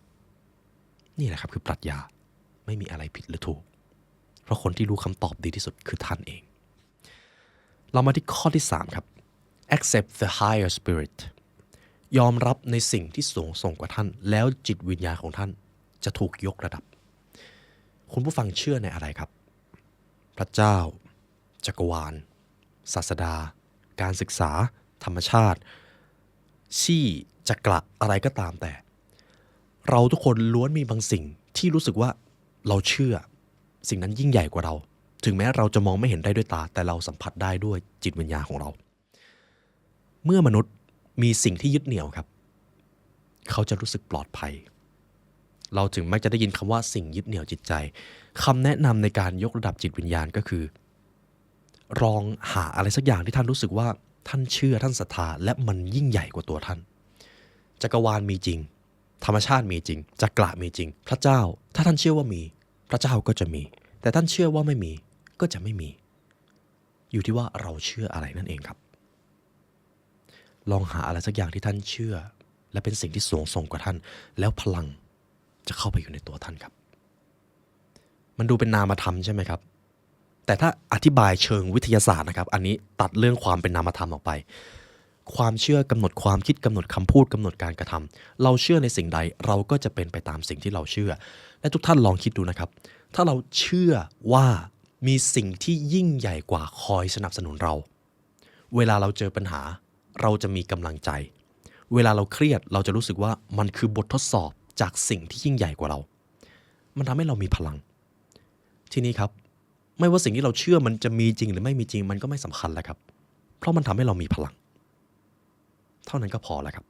นี่แหละครับคือปรัชญาไม่มีอะไรผิดหรือถูกเพราะคนที่รู้คำตอบดีที่สุดคือท่านเอง เรามาที่ข้อที่ 3 ครับ accept the higher spirit ยอมรับในสิ่งที่สูงส่งกว่าท่านแล้วจิตวิญญาณของท่านจะถูกยกระดับคุณผู้ฟังเชื่อในอะไรครับพระเจ้าจักรวาลศาสดาการศึกษาธรรมชาติชี่จักระอะไรก็ตามแต่เราทุกคนล้วนมีบางสิ่งที่รู้สึกว่าเราเชื่อสิ่งนั้นยิ่งใหญ่กว่าเราถึงแม้เราจะมองไม่เห็นได้ด้วยตาแต่เราสัมผัสได้ด้วยจิตวิญญาณของเราเมื่อมนุษย์มีสิ่งที่ยึดเหนี่ยวครับเขาจะรู้สึกปลอดภัยเราถึงมักจะได้ยินคำว่าสิ่งยึดเหนี่ยวจิตใจคำแนะนำในการยกระดับจิตวิญญาณก็คือลองหาอะไรสักอย่างที่ท่านรู้สึกว่าท่านเชื่อท่านศรัทธาและมันยิ่งใหญ่กว่าตัวท่านจักรวาลมีจริงธรรมชาติมีจริงจักระมีจริงพระเจ้าถ้าท่านเชื่อว่ามีพระเจ้าก็จะมีแต่ท่านเชื่อว่าไม่มีก็จะไม่มีอยู่ที่ว่าเราเชื่ออะไรนั่นเองครับลองหาอะไรสักอย่างที่ท่านเชื่อและเป็นสิ่งที่สูงส่งกว่าท่านแล้วพลังจะเข้าไปอยู่ในตัวท่านครับมันดูเป็นนามธรรมใช่ไหมครับแต่ถ้าอธิบายเชิงวิทยาศาสตร์นะครับอันนี้ตัดเรื่องความเป็นนามธรรมออกไปความเชื่อกำหนดความคิดกำหนดคำพูดกำหนดการกระทำเราเชื่อในสิ่งใดเราก็จะเป็นไปตามสิ่งที่เราเชื่อและทุกท่านลองคิดดูนะครับถ้าเราเชื่อว่ามีสิ่งที่ยิ่งใหญ่กว่าคอยสนับสนุนเราเวลาเราเจอปัญหาเราจะมีกำลังใจเวลาเราเครียดเราจะรู้สึกว่ามันคือบททดสอบจากสิ่งที่ยิ่งใหญ่กว่าเรามันทำให้เรามีพลังทีนี้ครับไม่ว่าสิ่งที่เราเชื่อมันจะมีจริงหรือไม่มีจริงมันก็ไม่สำคัญแล้วครับเพราะมันทำให้เรามีพลังเท่านั้นก็พอแล้วครับ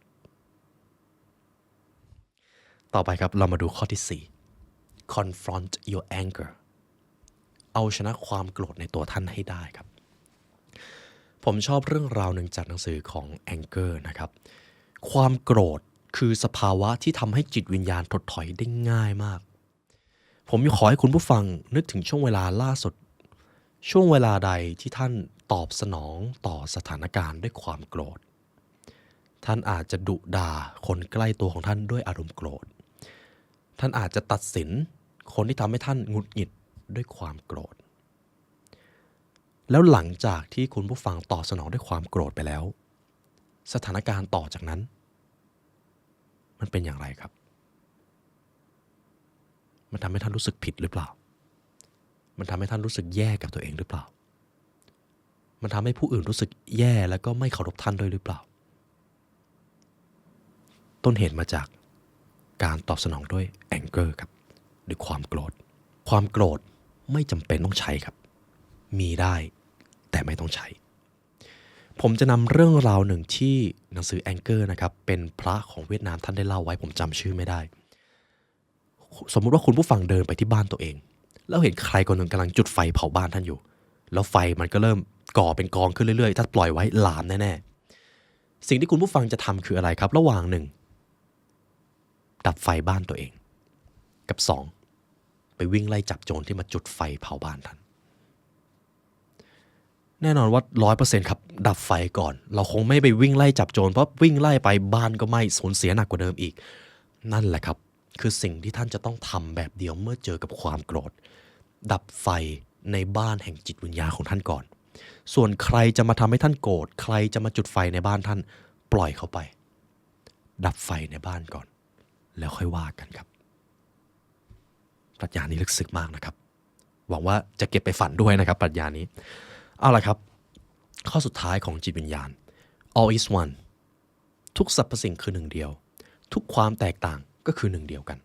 ต่อไปครับเรามาดูข้อที่ 4 confront your anger เอาชนะความโกรธในตัวท่านให้ได้ครับผมชอบเรื่องราวหนึ่งจากหนังสือของ anger นะครับความโกรธคือสภาวะที่ทำให้จิตวิญญาณถดถอยได้ง่ายมากผมขอให้คุณผู้ฟังนึกถึงช่วงเวลาล่าสุดช่วงเวลาใดที่ท่านตอบสนองต่อสถานการณ์ด้วยความโกรธท่านอาจจะดุด่าคนใกล้ตัวของท่านด้วยอารมณ์โกรธท่านอาจจะตัดสินคนที่ทำให้ท่านหงุดหงิดด้วยความโกรธแล้วหลังจากที่คุณผู้ฟังตอบสนองด้วยความโกรธไปแล้วสถานการณ์ต่อจากนั้นมันเป็นอย่างไรครับมันทำให้ท่านรู้สึกผิดหรือเปล่ามันทำให้ท่านรู้สึกแย่กับตัวเองหรือเปล่ามันทำให้ผู้อื่นรู้สึกแย่แล้วก็ไม่เคารพท่านด้วยหรือเปล่าต้นเหตุมาจากการตอบสนองด้วย anger ครับหรือความโกรธความโกรธไม่จำเป็นต้องใช้ครับมีได้แต่ไม่ต้องใช้ผมจะนำเรื่องราวหนึ่งที่หนังสือ anger นะครับเป็นพระของเวียดนามท่านได้เล่าไว้ผมจำชื่อไม่ได้สมมุติว่าคุณผู้ฟังเดินไปที่บ้านตัวเองแล้วเห็นใครคนหนึ่งกำลังจุดไฟเผาบ้านท่านอยู่แล้วไฟมันก็เริ่มก่อเป็นกองขึ้นเรื่อยๆถ้าปล่อยไว้ลามแน่ๆสิ่งที่คุณผู้ฟังจะทำคืออะไรครับระหว่าง 1 ดับไฟบ้านตัวเองกับ 2 ไปวิ่งไล่จับโจรที่มาจุดไฟเผาบ้านท่านแน่นอนว่า 100% ครับดับไฟก่อนเราคงไม่ไปวิ่งไล่จับโจรเพราะวิ่งไล่ไปบ้านก็ไหม้สูญเสียหนักกว่าเดิมอีกนั่นแหละครับคือสิ่งที่ท่านจะต้องทำแบบเดียวเมื่อเจอกับความโกรธดับไฟในบ้านแห่งจิตวิญญาณของท่านก่อนส่วนใครจะมาทำให้ท่านโกรธใครจะมาจุดไฟในบ้านท่านปล่อยเขาไปดับไฟในบ้านก่อนแล้วค่อยว่ากันครับปรัชญานี้ลึกซึ้งมากนะครับหวังว่าจะเก็บไปฝันด้วยนะครับปรัชญานี้เอาล่ะครับข้อสุดท้ายของจิตวิญญาณ all is one ทุกสรรพสิ่งคือหนึ่งเดียวทุกความแตกต่างก็คือหนึ่งเดียวกัน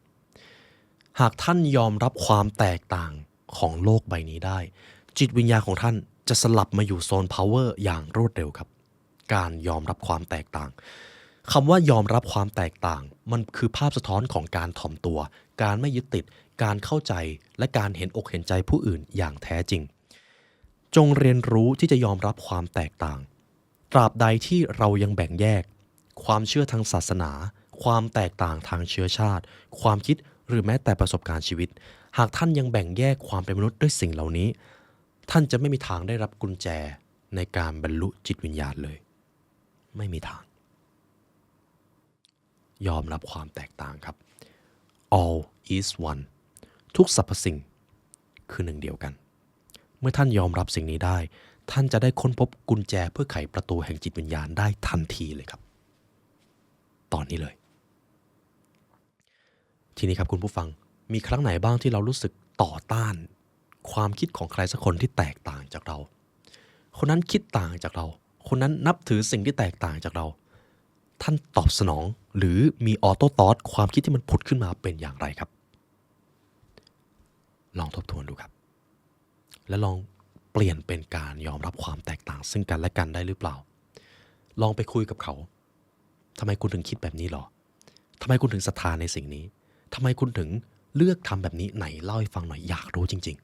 หากท่านยอมรับความแตกต่างของโลกใบนี้ได้จิตวิญญาณของท่านจะสลับมาอยู่โซน power อย่างรวดเร็วครับการยอมรับความแตกต่างคำว่ายอมรับความแตกต่างมันคือภาพสะท้อนของการถ่อมตัวการไม่ยึดติดการเข้าใจและการเห็นอกเห็นใจผู้อื่นอย่างแท้จริงจงเรียนรู้ที่จะยอมรับความแตกต่างตราบใดที่เรายังแบ่งแยกความเชื่อทางศาสนาความแตกต่างทางเชื้อชาติความคิดหรือแม้แต่ประสบการณ์ชีวิตหากท่านยังแบ่งแยกความเป็นมนุษย์ด้วยสิ่งเหล่านี้ท่านจะไม่มีทางได้รับกุญแจในการบรรลุจิตวิญญาณเลยไม่มีทางยอมรับความแตกต่างครับ all is one ทุกสรรพสิ่งคือหนึ่งเดียวกันเมื่อท่านยอมรับสิ่งนี้ได้ ท่านจะได้ค้นพบกุญแจเพื่อไขประตูแห่งจิตวิญญาณได้ทันทีเลยครับตอนนี้เลยทีนี้ครับคุณผู้ฟังมีครั้งไหนบ้างที่เรารู้สึกต่อต้านความคิดของใครสักคนที่แตกต่างจากเราคนนั้นคิดต่างจากเราคนนั้นนับถือสิ่งที่แตกต่างจากเราท่านตอบสนองหรือมีออโต้ทอทความคิดที่มันผุดขึ้นมาเป็นอย่างไรครับลองทบทวนดูครับและลองเปลี่ยนเป็นการยอมรับความแตกต่างซึ่งกันและกันได้หรือเปล่าลองไปคุยกับเขาทำไมคุณถึงคิดแบบนี้หรอทำไมคุณถึงศรัทธาในสิ่งนี้ทำไมคุณถึงเลือกทำแบบนี้ไหนเล่าให้ฟังหน่อยอยากรู้จริง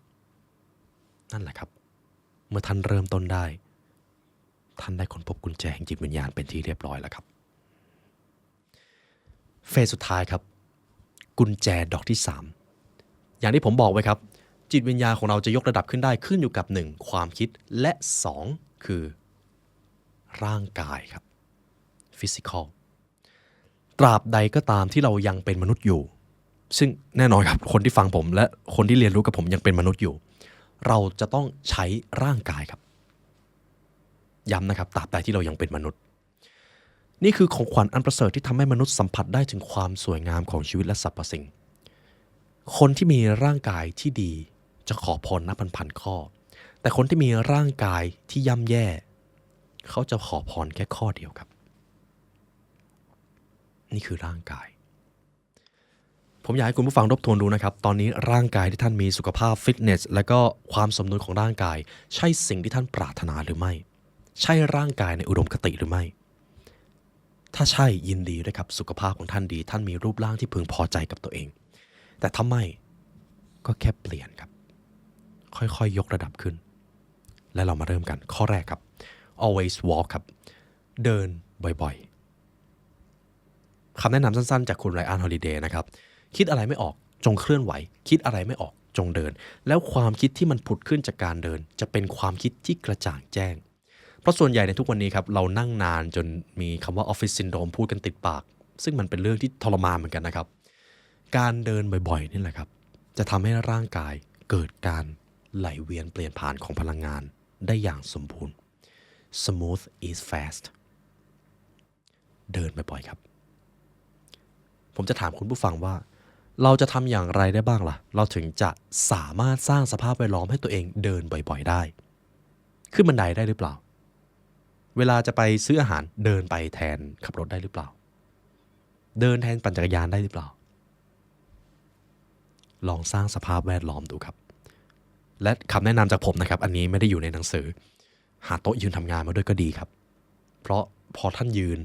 ๆนั่นแหละครับเมื่อท่านเริ่มต้นได้ท่านได้ค้นพบกุญแจแห่งจิตวิญญาณเป็นที่เรียบร้อยแล้วครับเฟสสุดท้ายครับกุญแจดอกที่3อย่างที่ผมบอกไว้ครับจิตวิญญาณของเราจะยกระดับขึ้นได้ขึ้นอยู่กับ 1. ความคิดและ 2. คือร่างกายครับ physical ตราบใดก็ตามที่เรายังเป็นมนุษย์อยู่ซึ่งแน่นอนครับคนที่ฟังผมและคนที่เรียนรู้กับผมยังเป็นมนุษย์อยู่เราจะต้องใช้ร่างกายครับย้ำนะครับตราบใดที่เรายังเป็นมนุษย์นี่คือของขวัญอันประเสริฐที่ทำให้มนุษย์สัมผัสได้ถึงความสวยงามของชีวิตและสรรพสิ่งคนที่มีร่างกายที่ดีจะขอพรนับพันข้อแต่คนที่มีร่างกายที่ย่ำแย่เขาจะขอพรแค่ข้อเดียวครับนี่คือร่างกายผมอยากให้คุณผู้ฟังทบทวนดูนะครับตอนนี้ร่างกายที่ท่านมีสุขภาพฟิตเนสและก็ความสมดุลของร่างกายใช่สิ่งที่ท่านปรารถนาหรือไม่ใช่ร่างกายในอุดมคติหรือไม่ถ้าใช่ยินดีด้วยครับสุขภาพของท่านดีท่านมีรูปร่างที่พึงพอใจกับตัวเองแต่ถ้าไม่ก็แค่เปลี่ยนครับค่อยๆยกระดับขึ้นและเรามาเริ่มกันข้อแรกครับ always walk ครับเดินบ่อยๆคำแนะนำสั้นๆจากคุณไรอันฮอลิเดย์นะครับคิดอะไรไม่ออกจงเคลื่อนไหวคิดอะไรไม่ออกจงเดินแล้วความคิดที่มันผุดขึ้นจากการเดินจะเป็นความคิดที่กระจ่างแจ้งเพราะส่วนใหญ่ในทุกวันนี้ครับเรานั่งนานจนมีคำว่า Office Syndrome พูดกันติดปากซึ่งมันเป็นเรื่องที่ทรมานเหมือนกันนะครับการเดินบ่อยๆนี่แหละครับจะทำให้ร่างกายเกิดการไหลเวียนเปลี่ยนผ่านของพลังงานได้อย่างสมบูรณ์ Smooth is fast เดินบ่อยๆครับผมจะถามคุณผู้ฟังว่าเราจะทำอย่างไรได้บ้างล่ะเราถึงจะสามารถสร้างสภาพแวดล้อมให้ตัวเองเดินบ่อยๆได้ขึ้นบันไดได้หรือเปล่าเวลาจะไปซื้ออาหารเดินไปแทนขับรถได้หรือเปล่าเดินแทนปั่นจักรยานได้หรือเปล่าลองสร้างสภาพแวดล้อมดูครับและคำแนะนำจากผมนะครับอันนี้ไม่ได้อยู่ในหนังสือหาโต๊ะยืนทำงานมาด้วยก็ดีครับเพราะพอท่านยืน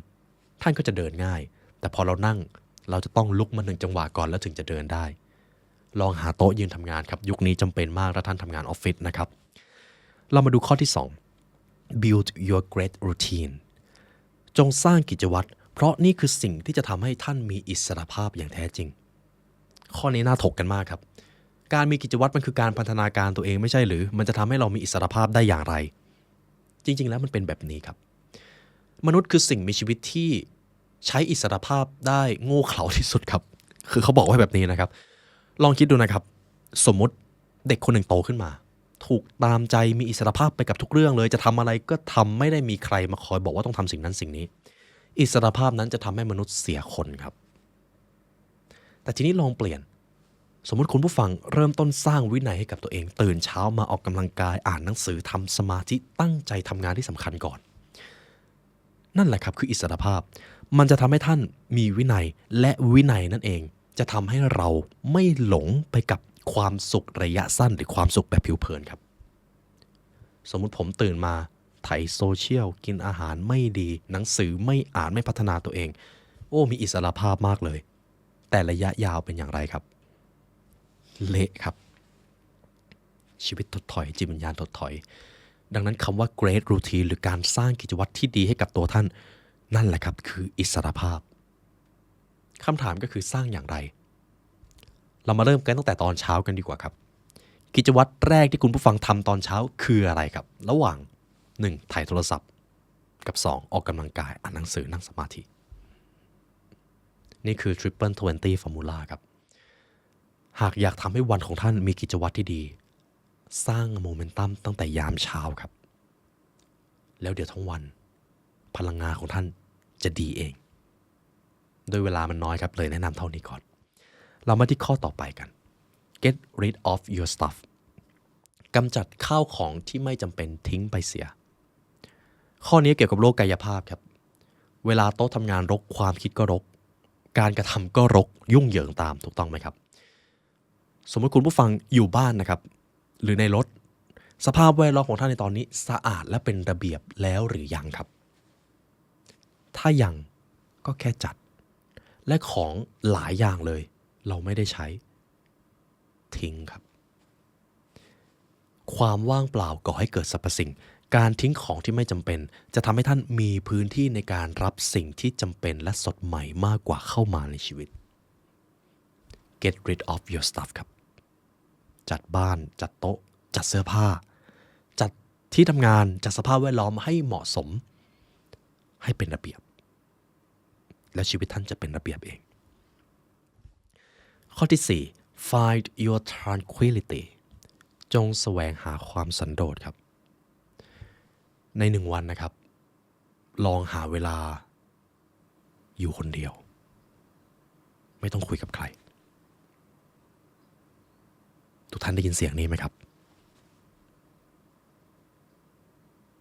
ท่านก็จะเดินง่ายแต่พอเรานั่งเราจะต้องลุกมา1 จังหวะก่อนแล้วถึงจะเดินได้ลองหาโต๊ะยืนทำงานครับยุคนี้จำเป็นมากถ้าท่านทำงานออฟฟิศนะครับเรามาดูข้อที่2 build your great routine จงสร้างกิจวัตรเพราะนี่คือสิ่งที่จะทำให้ท่านมีอิสรภาพอย่างแท้จริงข้อนี้น่าถกกันมากครับการมีกิจวัตรมันคือการพัฒนาการตัวเองไม่ใช่หรือมันจะทำให้เรามีอิสรภาพได้อย่างไรจริงๆแล้วมันเป็นแบบนี้ครับมนุษย์คือสิ่งมีชีวิตที่ใช้อิสรภาพได้โง่เขลาที่สุดครับคือเขาบอกไว้แบบนี้นะครับลองคิดดูนะครับสมมุติเด็กคนหนึ่งโตขึ้นมาถูกตามใจมีอิสรภาพไปกับทุกเรื่องเลยจะทำอะไรก็ทำไม่ได้มีใครมาคอยบอกว่าต้องทำสิ่งนั้นสิ่งนี้อิสรภาพนั้นจะทำให้มนุษย์เสียคนครับแต่ทีนี้ลองเปลี่ยนสมมุติคุณผู้ฟังเริ่มต้นสร้างวินัยให้กับตัวเองตื่นเช้ามาออกกำลังกายอ่านหนังสือทำสมาธิตั้งใจทำงานที่สำคัญก่อนนั่นแหละครับคืออิสรภาพมันจะทำให้ท่านมีวินัยและวินัยนั่นเองจะทำให้เราไม่หลงไปกับความสุขระยะสั้นหรือความสุขแบบผิวเผินครับสมมุติผมตื่นมาไถโซเชียลกินอาหารไม่ดีหนังสือไม่อ่านไม่พัฒนาตัวเองโอ้มีอิสรภาพมากเลยแต่ระยะยาวเป็นอย่างไรครับเละครับชีวิตถดถอยจิตวิญญาณถดถอยดังนั้นคำว่า great routine หรือการสร้างกิจวัตรที่ดีให้กับตัวท่านนั่นแหละครับคืออิสรภาพคำถามก็คือสร้างอย่างไรเรามาเริ่มกันตั้งแต่ตอนเช้ากันดีกว่าครับกิจวัตรแรกที่คุณผู้ฟังทำตอนเช้าคืออะไรครับระหว่าง 1. ถ่ายโทรศัพท์กับ 2. ออกกำลังกายอ่านหนังสือนั่งสมาธินี่คือ Triple 20 Formula ครับหากอยากทำให้วันของท่านมีกิจวัตรที่ดีสร้างโมเมนตัมตั้งแต่ยามเช้าครับ แล้วเดี๋ยวทั้งวันพลังงานของท่านจะดีเองโดยเวลามันน้อยครับเลยแนะนำเท่านี้ก่อนเรามาที่ข้อต่อไปกัน get rid of your stuff กำจัดข้าวของที่ไม่จำเป็นทิ้งไปเสียข้อนี้เกี่ยวกับโลกกายภาพครับเวลาโต๊ะทำงานรกความคิดก็รกการกระทำก็รกยุ่งเหยิงตามถูกต้องไหมครับสมมติคุณผู้ฟังอยู่บ้านนะครับหรือในรถสภาพแวดล้อมของท่านในตอนนี้สะอาดและเป็นระเบียบแล้วหรือยังครับถ้ายังก็แค่จัดและของหลายอย่างเลยเราไม่ได้ใช้ทิ้งครับความว่างเปล่าก่อให้เกิดสรรพสิ่งการทิ้งของที่ไม่จำเป็นจะทำให้ท่านมีพื้นที่ในการรับสิ่งที่จำเป็นและสดใหม่มากกว่าเข้ามาในชีวิต get rid of your stuff ครับจัดบ้านจัดโต๊ะจัดเสื้อผ้าจัดที่ทำงานจัดสภาพแวดล้อมให้เหมาะสมให้เป็นระเบียบและชีวิตท่านจะเป็นระเบียบเองข้อที่4 find your tranquility จงแสวงหาความสันโดษครับใน1วันนะครับลองหาเวลาอยู่คนเดียวไม่ต้องคุยกับใครทุกท่านได้ยินเสียงนี้ไหมครับ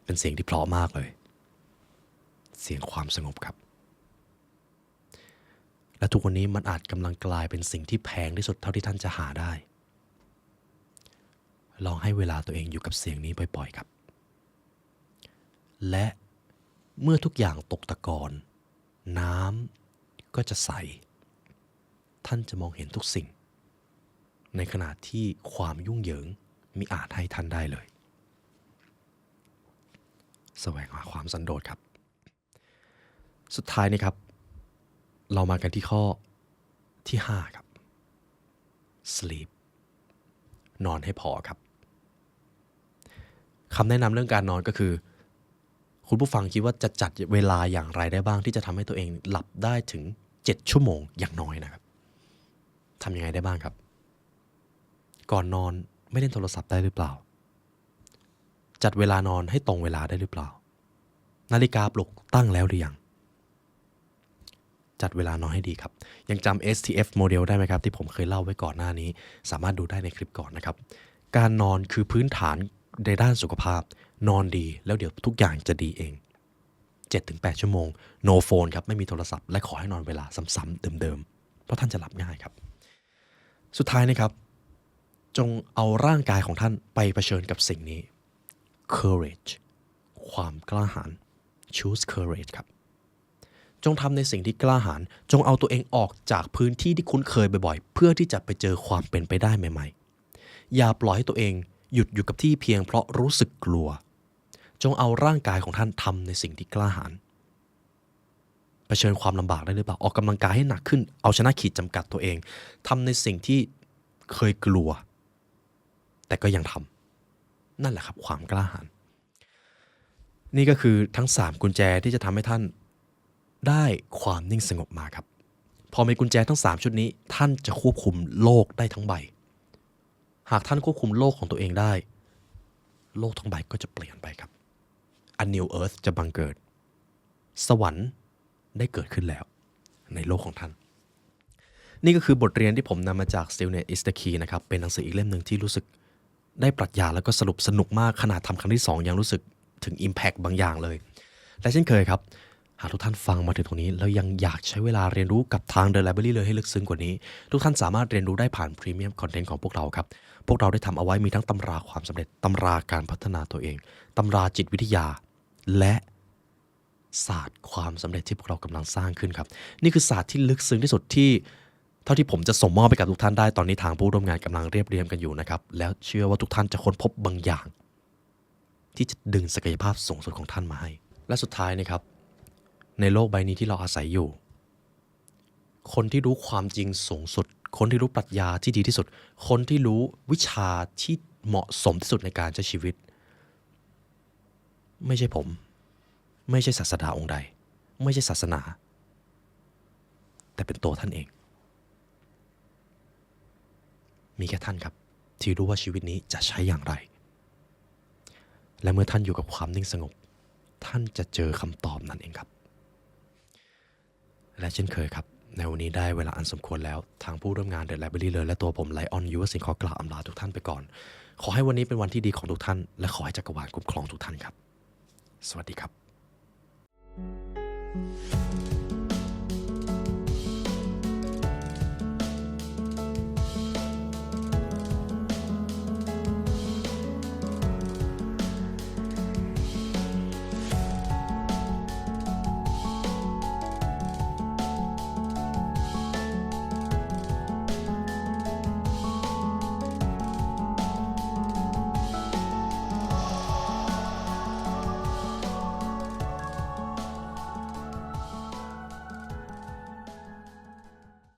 เป็นเสียงที่เพราะมากเลยเสียงความสงบครับและทุกวันนี้มันอาจกำลังกลายเป็นสิ่งที่แพงที่สุดเท่าที่ท่านจะหาได้ลองให้เวลาตัวเองอยู่กับเสียงนี้บ่อยๆครับและเมื่อทุกอย่างตกตะกอนน้ำก็จะใสท่านจะมองเห็นทุกสิ่งในขณะที่ความยุ่งเหยิงมิอาจให้ท่านได้เลยแสวงหาความสันโดษครับสุดท้ายนี่ครับเรามากันที่ข้อที่5ครับ sleep นอนให้พอครับคำแนะนำเรื่องการนอนก็คือคุณผู้ฟังคิดว่าจะจัดเวลาอย่างไรได้บ้างที่จะทำให้ตัวเองหลับได้ถึง7 ชั่วโมงอย่างน้อยนะครับทำยังไงได้บ้างครับก่อนนอนไม่เล่นโทรศัพท์ได้หรือเปล่าจัดเวลานอนให้ตรงเวลาได้หรือเปล่านาฬิกาปลุกตั้งแล้วหรือยังจัดเวลานอนให้ดีครับยังจำ STF โมเดลได้ไหมครับที่ผมเคยเล่าไว้ก่อนหน้านี้สามารถดูได้ในคลิปก่อนนะครับการนอนคือพื้นฐานในด้านสุขภาพนอนดีแล้วเดี๋ยวทุกอย่างจะดีเอง 7-8 ชั่วโมง no phone ครับไม่มีโทรศัพท์และขอให้นอนเวลาซ้ำๆเดิมๆเพราะท่านจะหลับง่ายครับสุดท้ายนะครับจงเอาร่างกายของท่านไปเผชิญกับสิ่งนี้ courage ความกล้าหาญ choose courage ครับจงทำในสิ่งที่กล้าหาญจงเอาตัวเองออกจากพื้นที่ที่คุ้นเคยบ่อยๆเพื่อที่จะไปเจอความเป็นไปได้ใหม่ๆอย่าปล่อยให้ตัวเองหยุดอยู่กับที่เพียงเพราะรู้สึกกลัวจงเอาร่างกายของท่านทำในสิ่งที่กล้าหาญเผชิญความลำบากได้หรือเปล่าออกกำลังกายให้หนักขึ้นเอาชนะขีดจำกัดตัวเองทำในสิ่งที่เคยกลัวแต่ก็ยังทำนั่นแหละครับความกล้าหาญนี่ก็คือทั้ง3กุญแจที่จะทำให้ท่านได้ความนิ่งสงบมาครับพอมีกุญแจทั้ง3ชุดนี้ท่านจะควบคุมโลกได้ทั้งใบหากท่านควบคุมโลกของตัวเองได้โลกทั้งใบก็จะเปลี่ยนไปครับ A New Earth จะบังเกิดสวรรค์ได้เกิดขึ้นแล้วในโลกของท่านนี่ก็คือบทเรียนที่ผมนำมาจาก Stillness is the Key นะครับเป็นหนังสืออีกเล่มหนึ่งที่รู้สึกได้ปรัชญาแล้วก็สรุปสนุกมากขนาดทำครั้งที่2ยังรู้สึกถึง Impact บางอย่างเลยและเช่นเคยครับหากทุกท่านฟังมาถึงตรงนี้แล้วยังอยากใช้เวลาเรียนรู้กับทาง The Library เลยให้ลึกซึ้งกว่านี้ทุกท่านสามารถเรียนรู้ได้ผ่านพรีเมียมคอนเทนต์ของพวกเราครับพวกเราได้ทำเอาไว้มีทั้งตำราความสำเร็จตำราการพัฒนาตัวเองตำราจิตวิทยาและศาสตร์ความสำเร็จที่พวกเรากำลังสร้างขึ้นครับนี่คือศาสตร์ที่ลึกซึ้งที่สุดที่เท่าที่ผมจะส่งมอบไปกับทุกท่านได้ตอนนี้ทางผู้ร่วมงานกำลังเรียบเรียงกันอยู่นะครับแล้วเชื่อว่าทุกท่านจะค้นพบบางอย่างที่จะดึงศักยภาพสูงสุดของท่านมาให้และสุดท้ายนะครับในโลกใบนี้ที่เราอาศัยอยู่คนที่รู้ความจริงสูงสุดคนที่รู้ปรัชญาที่ดีที่สุดคนที่รู้วิชาที่เหมาะสมที่สุดในการใช้ชีวิตไม่ใช่ผมไม่ใช่ศาสดาองค์ใดไม่ใช่ศาสนาแต่เป็นตัวท่านเองมีแค่ท่านครับที่รู้ว่าชีวิตนี้จะใช้อย่างไรและเมื่อท่านอยู่กับความนิ่งสงบ ท่านจะเจอคำตอบนั่นเองครับและเช่นเคยครับในวันนี้ได้เวลาอันสมควรแล้วทางผู้ร่วมงาน The Library เลยและตัวผมไลออนยูวสิงห์ขอกล่าวอำลาทุกท่านไปก่อนขอให้วันนี้เป็นวันที่ดีของทุกท่านและขอให้จักรวาลคุ้มครองทุกท่านครับสวัสดีครับ